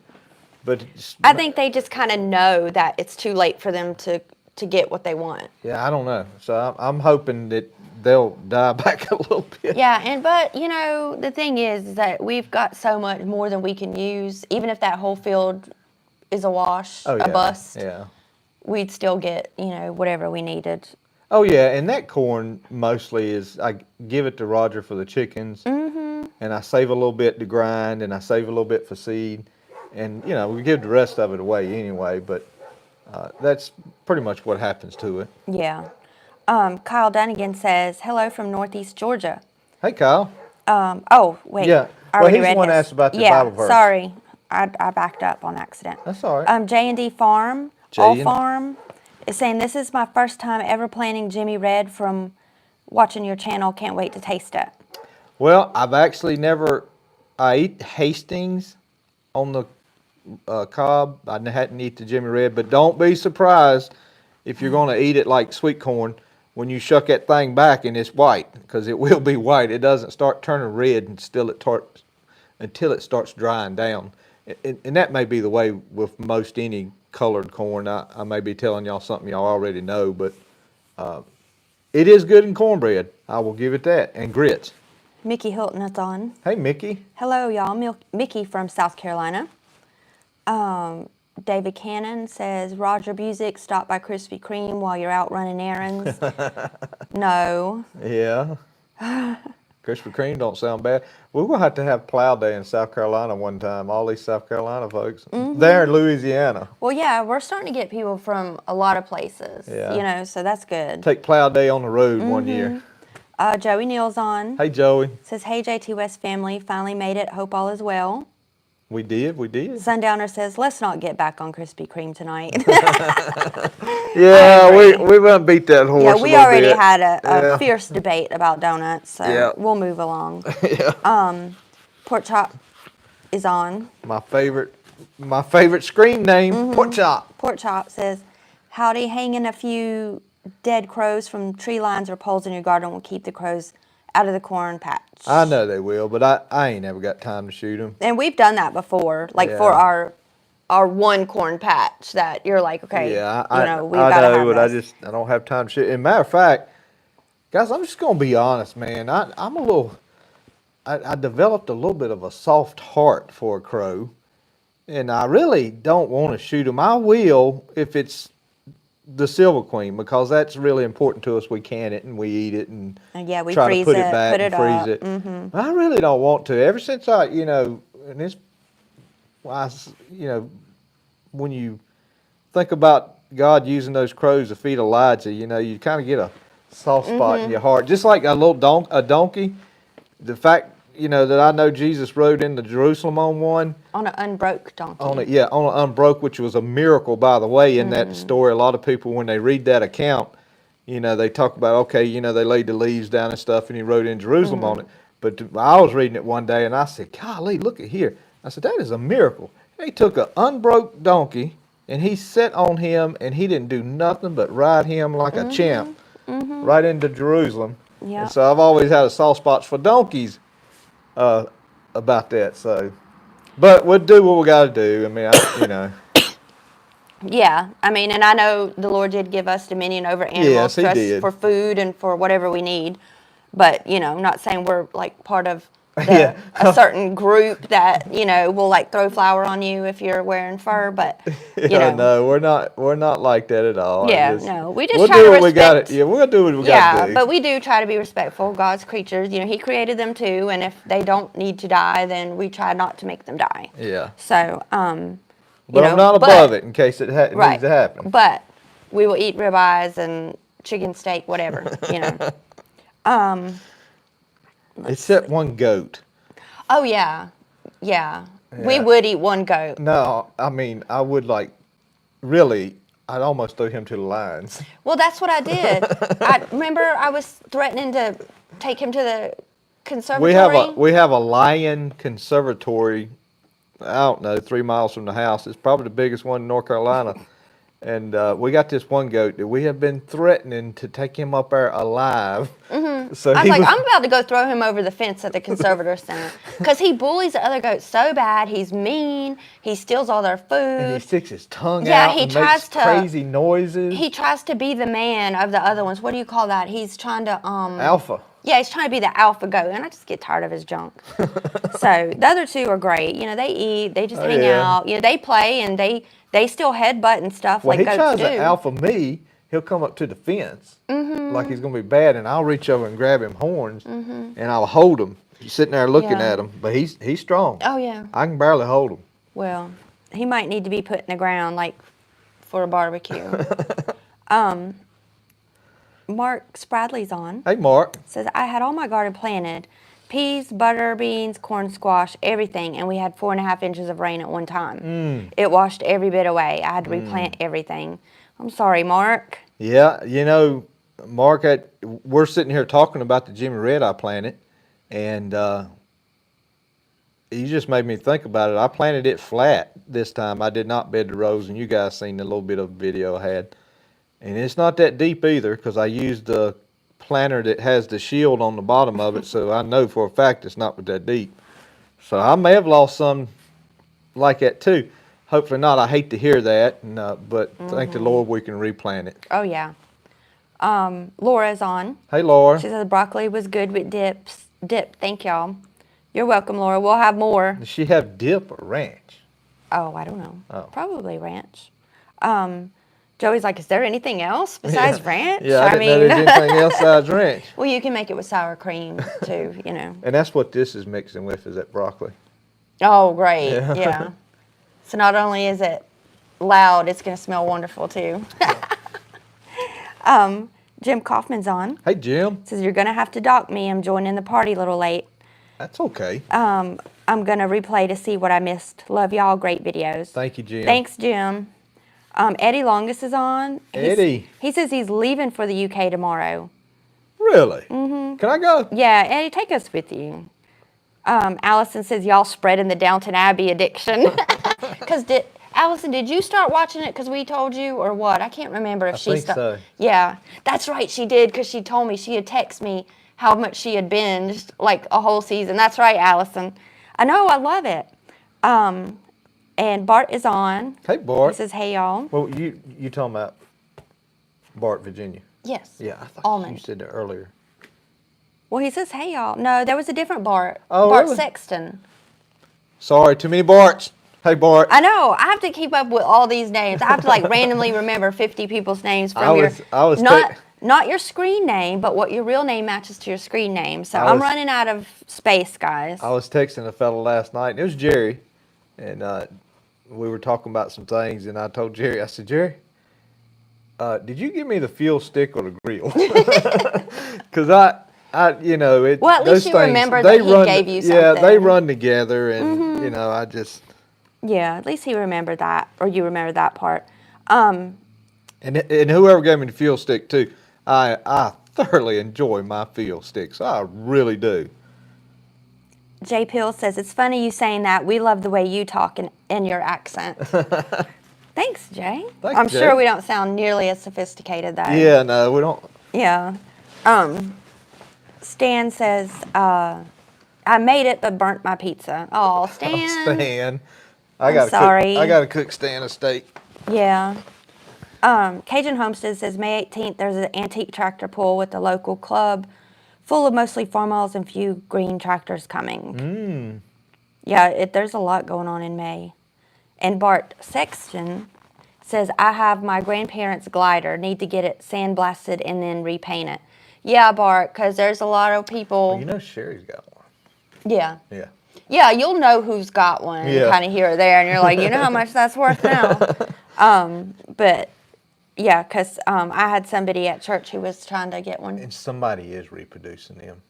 but I think they just kind of know that it's too late for them to get what they want. Yeah, I don't know. So I'm hoping that they'll die back a little bit. Yeah, but the thing is that we've got so much more than we can use. Even if that whole field is a wash, a bust, we'd still get whatever we needed. Oh yeah, and that corn mostly is I give it to Roger for the chickens, and I save a little bit to grind, and I save a little bit for seed, and we give the rest of it away anyway. But that's pretty much what happens to it. Yeah. Kyle Dunnigan says, "Hello from Northeast Georgia." Hey, Kyle. Wait. Yeah. Well, he's the one that asked about the Bible verse. Sorry. I backed up on accident. That's all right. J&D Farm, All Farm, is saying, "This is my first time ever planting Jimmy Red from watching your channel. Can't wait to taste it." Well, I've actually I eat Hastings on the cob. I hadn't eaten the Jimmy Red, but don't be surprised if you're going to eat it like sweet corn when you shuck that thing back and it's white, because it will be white. It doesn't start turning red until it starts drying down. And that may be the way with most any colored corn. I may be telling y'all something y'all already know, but it is good in cornbread. I will give it that. And grits. Mickey Hilton is on. Hey, Mickey. Hello, y'all. Mickey from South Carolina. David Cannon says, "Roger Busick, stop by Krispy Kreme while you're out running errands." No. Yeah. Krispy Kreme don't sound bad. We're going to have plow day in South Carolina one time, all these South Carolina folks. There in Louisiana. Well, yeah, we're starting to get people from a lot of places, so that's good. Take plow day on the road one year. Joey Neal's on. Hey, Joey. Says, "Hey, Jtwes family, finally made it. Hope all is well." We did. Sundowner says, "Let's not get back on Krispy Kreme tonight." Yeah, we won't beat that horse. Yeah, we already had a fierce debate about donuts, so we'll move along. Pork Chop is on. My favorite screen name, Pork Chop. Pork Chop says, "Howdy, hanging a few dead crows from tree lines or poles in your garden will keep the crows out of the corn patch." I know they will, but I ain't never got time to shoot them. And we've done that before, for our one corn patch that you're like, okay, we've got to have this. I don't have time to shoot. As a matter of fact, guys, I'm just gonna be honest, man. I developed a little bit of a soft heart for a crow, and I really don't want to shoot them. I will if it's the Silver Queen, because that's really important to us. We can it and we eat it and we try freeze to put it back and freeze up. it. I really don't want to. Ever since when you think about God using those crows to feed Elijah, you kind of get a soft spot in your heart, just like a donkey. The fact that I know Jesus rode into Jerusalem on one. On an unbroke donkey. On an unbroke, which was a miracle, by the way, in that story. A lot of people, when they read that account, they talk about, okay, they laid the leaves down and stuff, and he rode in Jerusalem on it. But I was reading it one day, and I said, golly, look at here. I said, that is a miracle. He took an unbroke donkey, and he sat on him, and he didn't do nothing but ride him like a champ right into Jerusalem. Yeah. And so I've always had a soft spot for donkeys about that. So, but we'll do what we got to do. I mean, Yeah, I mean, and I know the Lord did give us dominion over animals Yes, He for us did. for food and for whatever we need. But, not saying we're like part of Yeah. a certain group that, will like throw flour on you if you're wearing fur, but No, we're not like that at all. Yeah, no, we just we'll try do to what we got respect. to. Yeah, we'll do what we got Yeah, to do. but we do try to be respectful of God's creatures. He created them too, and if they don't need to die, then we try not to make them die. Yeah. So, But I'm not above it in case it right, needs to happen. But we will eat ribeyes and chicken steak, whatever, Except one goat. Oh, yeah. We would eat one goat. No, I mean, I would really, I'd almost throw him to the lions. Well, that's what I did. I remember I was threatening to take him to the conservatory. We have a lion conservatory, I don't know, 3 miles from the house. It's probably the biggest one in North Carolina. And we got this one goat that we have been threatening to take him up there alive. So I was like, I'm about to go throw him over the fence at the conservator center because he bullies the other goats so bad. He's mean. He steals all their food. And he sticks his tongue Yeah, out he and tries makes to- crazy noises. He tries to be the man of the other ones. What do you call that? He's trying to Alpha. Yeah, he's trying to be the alpha goat, and I just get tired of his junk. So the other two are great. They eat, they just hang yeah. out. They play, and they still headbutt and stuff Well, like he goats tries do. to alpha me. He'll come up to the fence like he's going to be bad, and I'll reach over and grab him horns, and I'll hold him. He's sitting there looking Yeah. at him, but he's strong. Oh yeah. I can barely hold him. Well, he might need to be put in the ground like for a barbecue. Mark Spradley's on. Hey, Mark. Says, I had all my garden planted. Peas, butter, beans, corn, squash, everything. And we had 4.5 inches of rain at one time. It washed every bit away. I had to replant everything. I'm sorry, Mark. Yeah, Mark, we're sitting here talking about the Jimmy Red I planted, and you just made me think about it. I planted it flat this time. I did not bed the rows, and you guys seen the little bit of video I had. And it's not that deep either because I used the planter that has the shield on the bottom of it, so I know for a fact it's not that deep. So I may have lost some like that too. Hopefully not. I hate to hear that, but thank the Lord we can replant it. Oh, yeah. Laura's on. Hey, Laura. She says broccoli was good with dip. Thank y'all. You're welcome, Laura. We'll have more. Does she have dip or ranch? Oh, I don't know. Oh. Probably ranch. Joey's like, is there anything else besides ranch? Yeah, I didn't know there's anything else besides ranch. Well, you can make it with sour cream too, And that's what this is mixing with, is that broccoli. Oh, great. Yeah. Yeah. So not only is it loud, it's going to smell wonderful too. Jim Kaufman's on. Hey, Jim. Says, you're going to have to dock me. I'm joining the party a little late. That's okay. I'm going to replay to see what I missed. Love y'all. Great videos. Thank you, Jim. Thanks, Jim. Eddie Longus is on. Eddie. He says he's leaving for the UK tomorrow. Really? Mm-hmm. Can I go? Yeah, Eddie, take us with you. Allison says y'all spreading the Downton Abbey addiction. Because Allison, did you start watching it because we told you or what? I can't remember if I she think so. Yeah, that's right, she did because she told me she had texted me how much she had binged, like a whole season. That's right, Allison. I know, I love it. And Bart is on. Hey, Bart. He says, hey, y'all. Well, you talking about Bart, Virginia? Yes. Yeah, I thought Almond. you said that earlier. Well, he says, hey, y'all. No, there was a different Bart. Oh, Bart really? Sexton. Sorry, too many Barts. Hey, Bart. I know. I have to keep up with all these names. I have to like randomly remember 50 people's names from not your screen name, but what your real name matches to your screen name. So I'm running out of space, guys. I was texting a fellow last night, and it was Jerry, and we were talking about some things, and I told Jerry, I said, Jerry, did you give me the fuel stick or the grill? Because You know, it. Well, at those least you things, remember they that he run, gave you Yeah, they something. run together, and you know, I just. Yeah, at least he remembered that, or you remember that part. And whoever gave me the fuel stick too, I thoroughly enjoy my fuel sticks. I really do. Jay Peel says, it's funny you saying that. We love the way you talk in your accent. Thanks, Jay. Thanks, I'm Jay. sure we don't sound nearly as sophisticated, though. Yeah, no, we don't. Yeah. Stan says, I made it but burnt my pizza. Oh, Stan. Stan. I'm sorry. I gotta cook Stan a steak. Yeah. Cajun Homestead says, May 18th, there's an antique tractor pull with the local club full of mostly farmhouse and few green tractors coming. Yeah, there's a lot going on in May. And Bart Sexton says, I have my grandparents' glider, need to get it sandblasted and then repaint it. Yeah, Bart, because there's a lot of people. Well, you know Sherry's got one. Yeah. Yeah. Yeah, you'll know who's got one Yeah. kind of here or there, and you're like, you know how much that's worth now. But yeah, because I had somebody at church who was trying to get one. And somebody is reproducing them.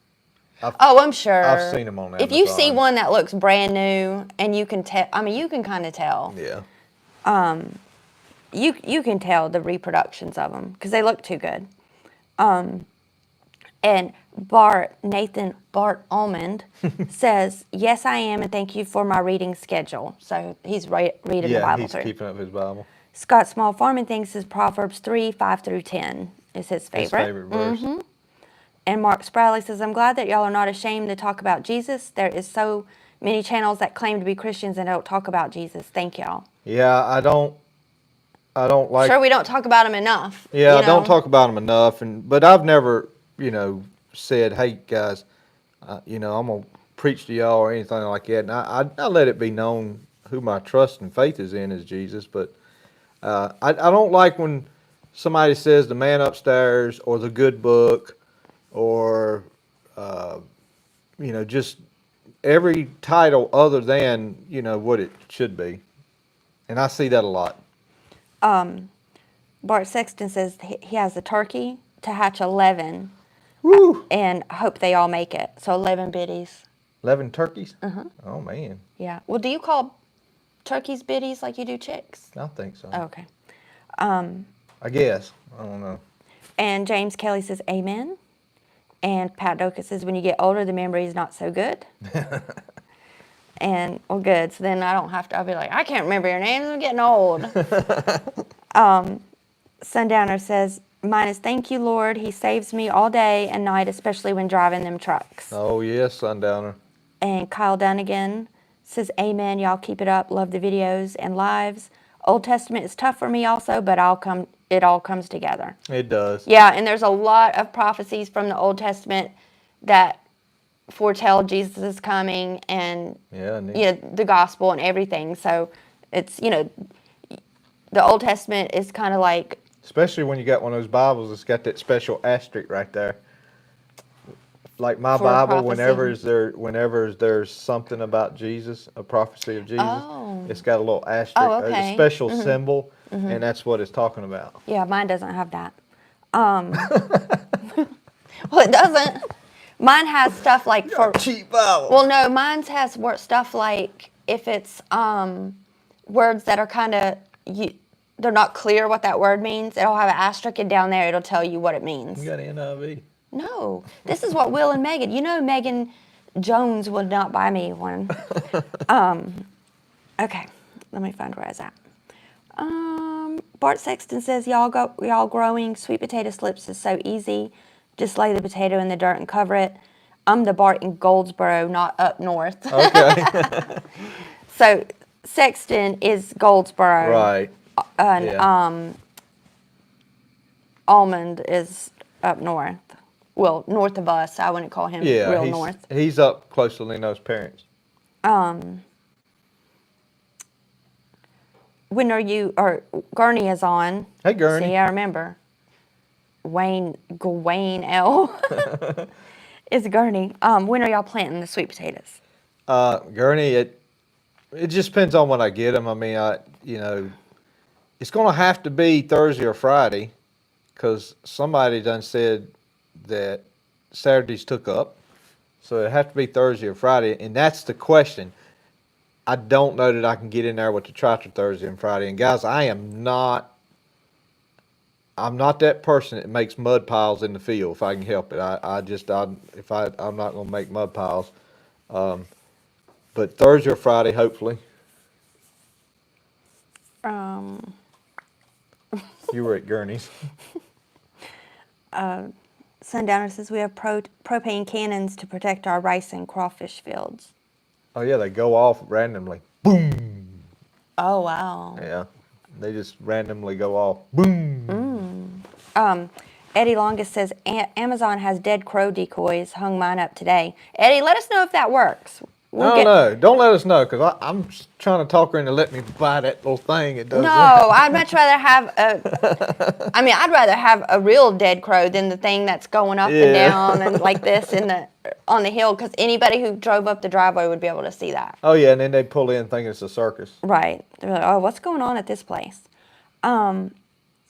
Oh, I'm sure. I've seen them on If you see Amazon. one that looks brand new, and you can tell, I mean, you can kind of tell. Yeah. You can tell the reproductions of them because they look too good. And Nathan Bart Almond says, yes, I am, and thank you for my reading schedule. So he's reading the Bible he's through. keeping up his Bible. Scott Small Farming thinks is Proverbs 3, 5 through 10 is his favorite. His favorite verse. And Mark Spradley says, I'm glad that y'all are not ashamed to talk about Jesus. There is so many channels that claim to be Christians and don't talk about Jesus. Thank y'all. Yeah, I don't like. Sure, we don't talk about him enough. Yeah, you I don't know? talk about them enough, but I've never, said, "Hey guys, I'm gonna preach to y'all" or anything like that. And I let it be known who my trust and faith is in is Jesus. But I don't like when somebody says the man upstairs or the good book or just every title other than what it should be, and I see that a lot. Bart Sexton says he has a turkey to hatch 11. Woo! And hope they all make it. So 11 biddies. 11 turkeys? Uh-huh. Oh, man. Yeah. Well, do you call turkeys biddies like you do chicks? I think so. Oh, okay. I guess. I don't know. And James Kelly says, amen. And Pat Doka says, when you get older, the memory is not so good. And, well, good. So then I don't have to, I'll be like, I can't remember your names. I'm getting old. Sundowner says, mine is thank you, Lord. He saves me all day and night, especially when driving them trucks. Oh, yes, Sundowner. And Kyle Dunnigan says, amen. Y'all keep it up. Love the videos and lives. Old Testament is tough for me also, but it all comes together. It does. Yeah, and there's a lot of prophecies from the Old Testament that foretell Jesus' coming and the gospel and everything. So it's, the Old Testament is kind of like, especially when you got one of those Bibles that's got that special asterisk right there. Like my For Bible, prophecy. whenever there's something about Jesus, a prophecy of Jesus, Oh. it's got a little asterisk, Oh, okay. a special symbol, and that's what it's talking about. yeah, mine doesn't have that. Well, it doesn't. Mine has stuff like for Cheap Bible. well, no, mine has stuff like if it's words that are kind of they're not clear what that word means. It'll have an asterisk, and down there it'll tell you what it means. You got NIV. No, this is what Will and Megan. Megan Jones would not buy me one. Okay, let me find where I was at. Bart Sexton says, y'all growing sweet potato slips is so easy. Just lay the potato in the dirt and cover it. I'm the Bart in Goldsboro, not up north. Okay. So Sexton is Goldsboro. Right. And Yeah. Almond is up north. Well, north of us. I wouldn't call him real north. He's up close to Leno's parents. When are you, or Gurney is on. Hey, Gurney. See, I remember. Gawain L. is Gurney. When are y'all planting the sweet potatoes? Gurney, it just depends on when I get them. I mean, it's going to have to be Thursday or Friday because somebody done said that Saturdays took up. So it has to be Thursday or Friday, and that's the question. I don't know that I can get in there with the tractor Thursday and Friday. And guys, I'm not that person that makes mud piles in the field if I can help it. I'm not gonna make mud piles. But Thursday or Friday, hopefully. You were at Gurney's. Sundowner says we have propane cannons to protect our rice and crawfish fields. Oh yeah, they go off randomly. Boom. Oh wow. Yeah, they just randomly go off. Boom. Eddie Longest says Amazon has dead crow decoys. Hung mine up today. Eddie, let us know if that works. No, don't let us know, because I'm trying to talk her into letting me buy that little thing. It does. No, I'd much rather have I'd rather have a real dead crow than the thing that's going up and down and like this on the hill, because anybody who drove up the driveway would be able to see that. Oh yeah, and then they pull in thinking it's a circus. Right. They're like, oh, what's going on at this place?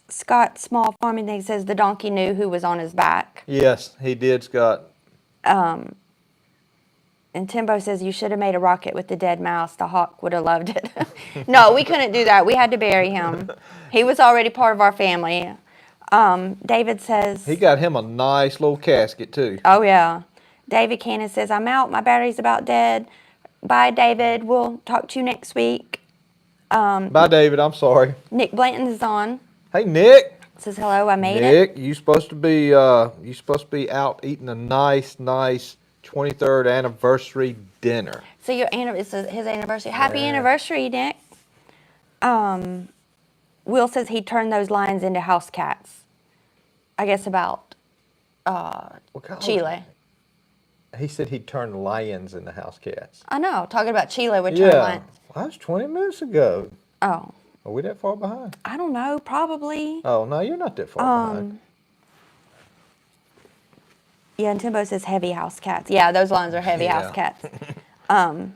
Scott Small Farming Thing says the donkey knew who was on his back. Yes, he did, Scott. And Timbo says you should have made a rocket with the dead mouse. The hawk would have loved it. No, we couldn't do that. We had to bury him. He was already part of our family. David says... He got him a nice little casket, too. Oh, yeah. David Cannon says, I'm out. My battery's about dead. Bye, David. We'll talk to you next week. Bye, David. I'm sorry. Nick Blanton is on. Hey, Nick. Says, hello, I made it. Nick, you supposed to be out eating a nice 23rd anniversary dinner. So it's his anniversary. Happy anniversary, Nick. Will says he turned those lions into house cats. I guess about Chile. He said he turned lions into house cats. I know. Talking about Chile would turn lions. Well, that was 20 minutes ago. Oh. Are we that far behind? I don't know. Probably. Oh, no, you're not that far behind. Yeah, and Timbo says heavy house cats. Yeah, those lions are heavy house cats. And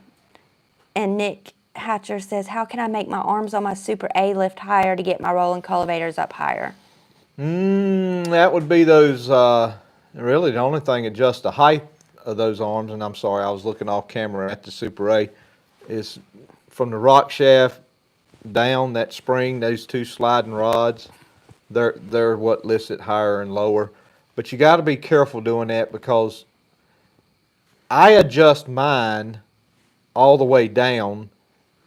Nick Hatcher says, how can I make my arms on my Super A lift higher to get my rolling cultivators up higher? That would be those, really the only thing adjust the height of those arms, and I'm sorry, I was looking off camera at the Super A, is from the rock shaft down that spring, those two sliding rods, they're what lifts it higher and lower. But you got to be careful doing that, because I adjust mine all the way down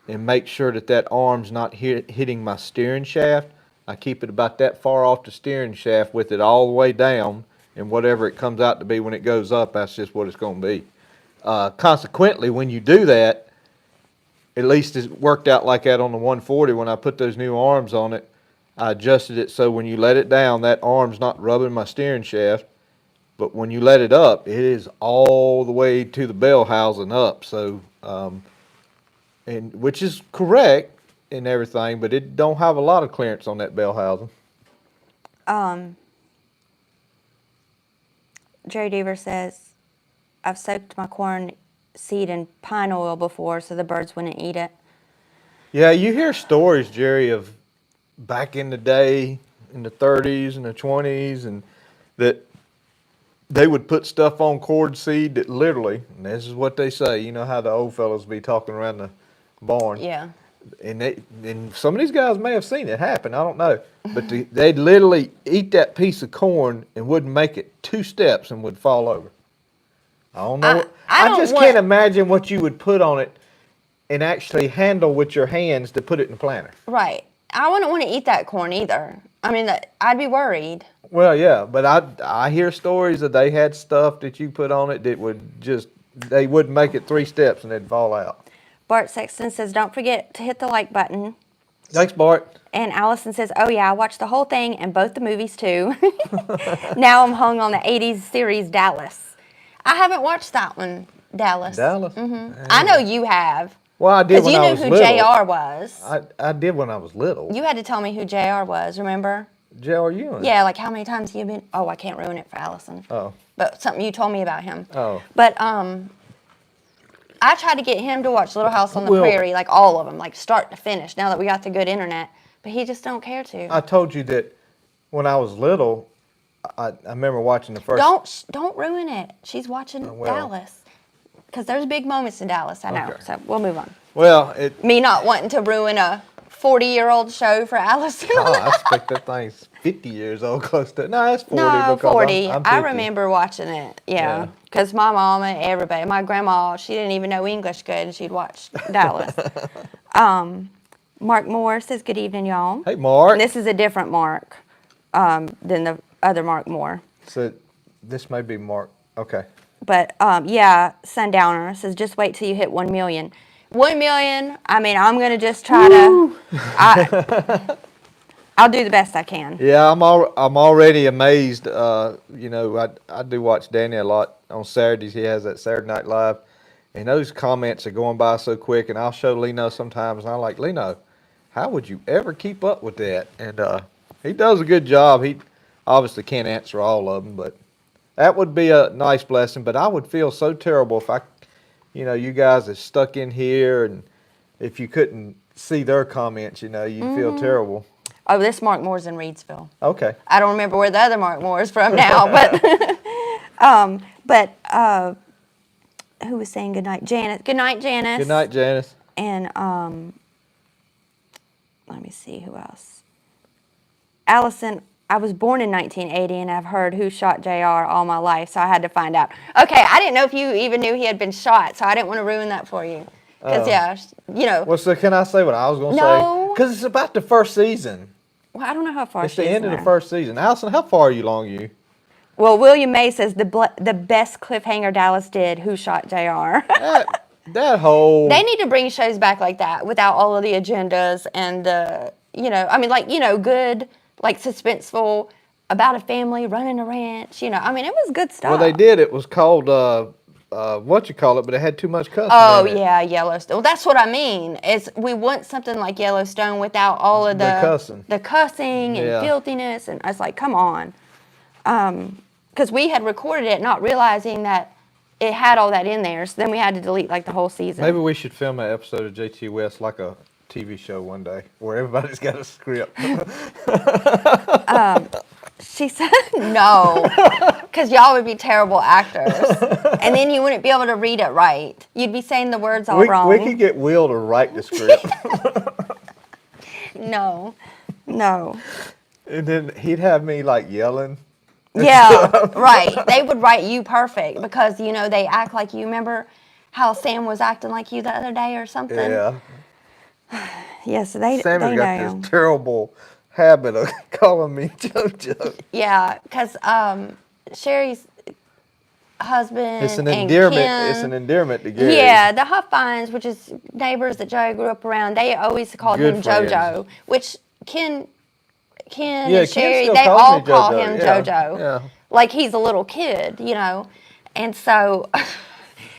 and make sure that arm's not hitting my steering shaft. I keep it about that far off the steering shaft with it all the way down, and whatever it comes out to be when it goes up, that's just what it's going to be. Consequently, when you do that, at least it worked out like that on the 140 when I put those new arms on it. I adjusted it so when you let it down, that arm's not rubbing my steering shaft. But when you let it up, it is all the way to the bell housing up. So, and which is correct and everything, but it don't have a lot of clearance on that bell housing. Jerry Deaver says, I've soaked my corn seed in pine oil before so the birds wouldn't eat it. Yeah, you hear stories, Jerry, of back in the day, in the 30s and the 20s, and that they would put stuff on corn seed that literally, and this is what they say, you know how the old fellows be talking around the barn. Yeah. And some of these guys may have seen it happen, I don't know. But they'd literally eat that piece of corn and wouldn't make it 2 steps and would fall over. I don't know. I just can't imagine what you would put on it and actually handle with your hands to put it in the planter. Right. I wouldn't want to eat that corn either. I mean, I'd be worried. Well, yeah, but I hear stories that they had stuff that you put on it that would they wouldn't make it 3 steps and they'd fall out. Bart Sexton says, don't forget to hit the like button. Thanks, Bart. And Allison says, oh yeah, I watched the whole thing and both the movies too. Now I'm hung on the 80s series Dallas. I haven't watched that one, Dallas. Dallas? Mm-hmm. I know you have. Well, I did when I was little. Because you knew who JR was. I did when I was little. You had to tell me who JR was, remember? J.R. Ewing? Yeah, like how many times you've been... Oh, I can't ruin it for Allison. Oh. But something you told me about him. Oh. But I tried to get him to watch Little House on the Prairie, like all of them, like start to finish, now that we got the good internet. But he just don't care to. I told you that when I was little, I remember watching the first. Don't ruin it. She's watching well. Dallas. Because there's big moments in Dallas, I know. Okay. So we'll move on. Well, Me not wanting to ruin a 40-year-old show for Allison. I expect that thing's 50 years old, close to. No, it's 40 No, because 40. I'm 50. I remember watching it. Yeah. Because my mom and everybody, my grandma, she didn't even know English good, and she'd watch Dallas. Mark Moore says, good evening, y'all. Hey, Mark. And this is a different Mark than the other Mark Moore. So this may be Mark. Okay. But yeah, Sundowner says, just wait till you hit 1 million. 1 million, I mean, I'm going to just try to, I'll do the best I can. Yeah, I'm already amazed. You know, I do watch Danny a lot on Saturdays. He has that Saturday Night Live, and those comments are going by so quick. And I'll show Lino sometimes, and I'm like, Lino, how would you ever keep up with that? And he does a good job. He obviously can't answer all of them, but that would be a nice blessing. But I would feel so terrible if you guys are stuck in here, and if you couldn't see their comments, you'd feel terrible. Oh, this Mark Moore's in Reedsville. Okay. I don't remember where the other Mark Moore is from now, but who was saying good night? Janice. Good night, Janice. Good night, Janice. And let me see who else. Allison, I was born in 1980, and I've heard Who Shot JR all my life, so I had to find out. Okay, I didn't know if you even knew he had been shot, so I didn't want to ruin that for you. Because, Well, so can I say what I was going to say? Because it's about the first season. Well, I don't know how far it's the end of the first season. Allison, how far are you along, you? Well, William May says the best cliffhanger Dallas did, Who Shot JR. that whole... They need to bring shows back like that without all of the agendas and, good, like suspenseful, about a family running a ranch. It was good stuff. Well, they did. It was called, but it had too much cussing Oh, in it. yeah, Yellowstone. Well, that's what I mean. We want something like Yellowstone without all of the cussing and filthiness. And I was like, come on. Because we had recorded it not realizing that it had all that in there. So then we had to delete like the whole season. Maybe we should film an episode of Jtwes like a TV show one day where everybody's got a script. She said no, because y'all would be terrible actors. And then you wouldn't be able to read it right. You'd be saying the words all wrong. We could get Will to write the script. No. And then he'd have me like yelling. Yeah, right. They would write you perfect because, they act like you. Remember how Sam was acting like you the other day or something? Yeah. Yes, they Sam's got this terrible habit of calling me JoJo. Yeah, because Sherry's husband It's an and endearment. Ken, It's an endearment to Gary. Yeah, the Huffines, which is neighbors that Joey grew up around, they always called him JoJo, which Ken and Sherry, they all call him JoJo. Yeah. Like he's a little kid, And so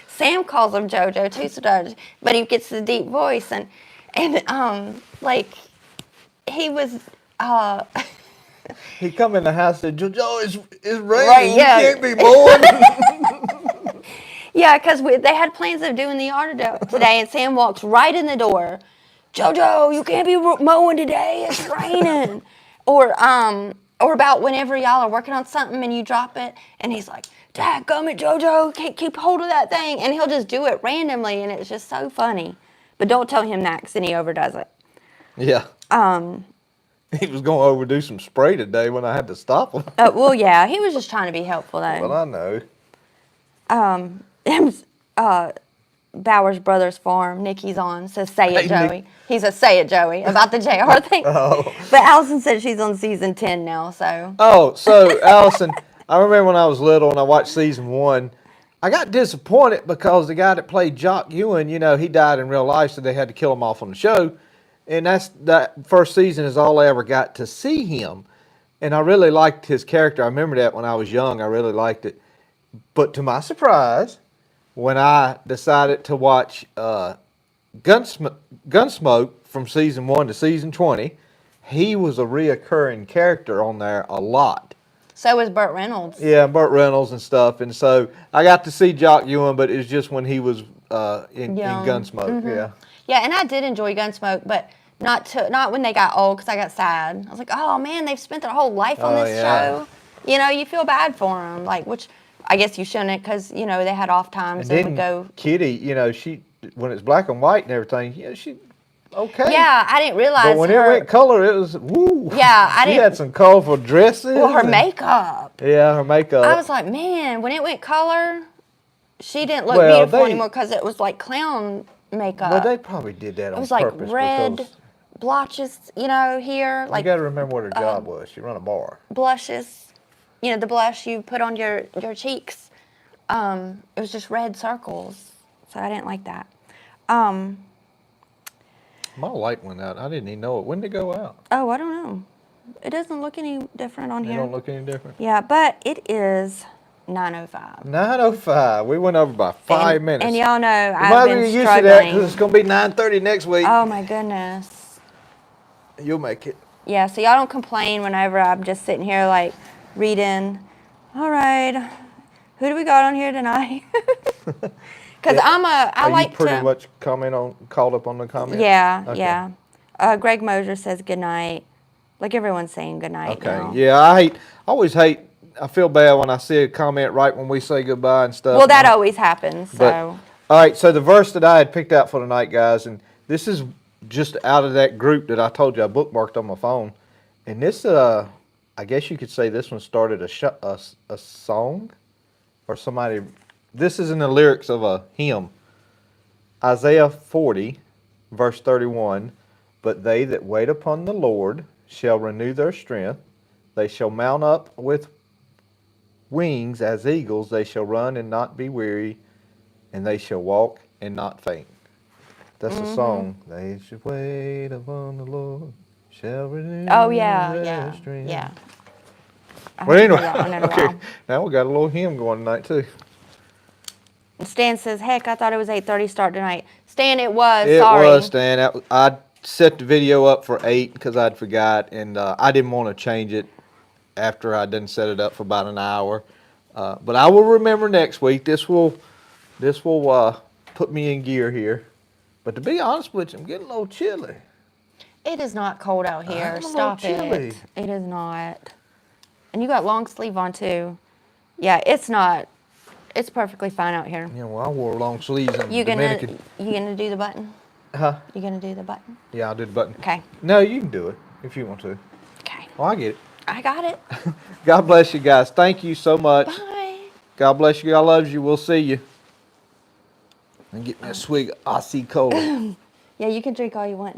Sam calls him JoJo too, but he gets the deep voice and he was he come in the house and said, JoJo, it's raining. Right, yeah. You can't be mowing. Yeah, because they had plans of doing the yard today, and Sam walks right in the door. JoJo, you can't be mowing today. It's raining. or about whenever y'all are working on something and you drop it, and he's like, dadgummit, JoJo, can't keep hold of that thing. And he'll just do it randomly, and it's just so funny. But don't tell him that, because then he overdoes it. Yeah. He was going to overdo some spray today when I had to stop him. Well, yeah, he was just trying to be helpful, though. Well, I know. Bowers Brothers Farm, Nikki's on, says, say it, Hey, Joey. Nick. He says, say it, Joey, about the JR thing. Oh. But Allison said she's on season 10 now, so. Oh, so Allison, I remember when I was little and I watched season 1, I got disappointed because the guy that played Jock Ewan, he died in real life, so they had to kill him off on the show. And that first season is all I ever got to see him. And I really liked his character. I remember that when I was young. I really liked it. But to my surprise, when I decided to watch Gunsmoke from season 1 to season 20, he was a reoccurring character on there a lot. So was Burt Reynolds. Yeah, Burt Reynolds and stuff. And so I got to see Jock Ewan, but it was just when he was in Gunsmoke. Mm-hmm. Yeah. Yeah, and I did enjoy Gunsmoke, but not when they got old, because I got sad. I was like, oh man, they've spent their whole life on this show. You know, you feel bad for them, like, which I guess you shouldn't, because you know they had off times And and would then go. Kitty, you know, when it's black and white and everything, yeah, she okay. Yeah, I didn't realize But when it went color, it was woo. Yeah, I She didn't. had some colorful dresses. Well, her and- makeup. Yeah, her makeup. I was like, man, when it went color, she didn't look Well, beautiful they- anymore because it was like clown makeup. Well, they probably did that on it was like purpose red because blotches, you know, here, you like got to remember what her job was. She run a bar. blushes, you know, the blush you put on your cheeks. It was just red circles, so I didn't like that. My light went out. I didn't even know it. When did it go out? Oh, I don't know. It doesn't look any different on It here. don't look any different. Yeah, but it is 9:05. 9:05. We went over by 5 minutes. And y'all know You I've might been be used to that struggling. because it's gonna be 9:30 next week. Oh my goodness. You'll make it. Yeah, so y'all don't complain whenever I'm just sitting here like reading. All right, who do we got on here tonight? Because I Are like you pretty to. much caught up on the comments? Yeah, Okay. yeah. Greg Moser says good night. Like everyone's saying good night Okay. now. Yeah, I always hate. I feel bad when I see a comment right when we say goodbye and stuff. Well, that always happens. So. But all right, so the verse that I had picked out for tonight, guys, and this is just out of that group that I told you I bookmarked on my phone, and this, I guess you could say this one started a song, or somebody. This is in the lyrics of a hymn. Isaiah 40, verse 31. But they that wait upon the Lord shall renew their strength. They shall mount up with wings as eagles. They shall run and not be weary, and they shall walk and not faint. That's the song. They should wait upon the Lord, shall renew Oh yeah, their yeah, strength. yeah. I Well, haven't anyway, heard that one in a okay. while. Now we got a little hymn going tonight too. Stan says, "Heck, I thought it was 8:30 start tonight." Stan, it was. It Sorry. was, Stan. I set the video up for 8 because I'd forgot, and I didn't want to change it after I done set it up for about an hour. But I will remember next week. This will put me in gear here. But to be honest with you, I'm getting a little chilly. It is not cold out here. I'm a little Stop chilly. it. It is not. And you got long sleeve on too. Yeah, it's not. It's perfectly fine out here. Yeah, well, I wore long sleeves in You Dominican. gonna do the button? Huh? You gonna do the button? Yeah, I'll do the button. Okay. No, you can do it if you want to. Okay. Oh, I get it. I got it. God bless you guys. Thank you so much. Bye. God bless you. God loves you. We'll see you. And get me a swig of Aussie Cola. Yeah, you can drink all you want.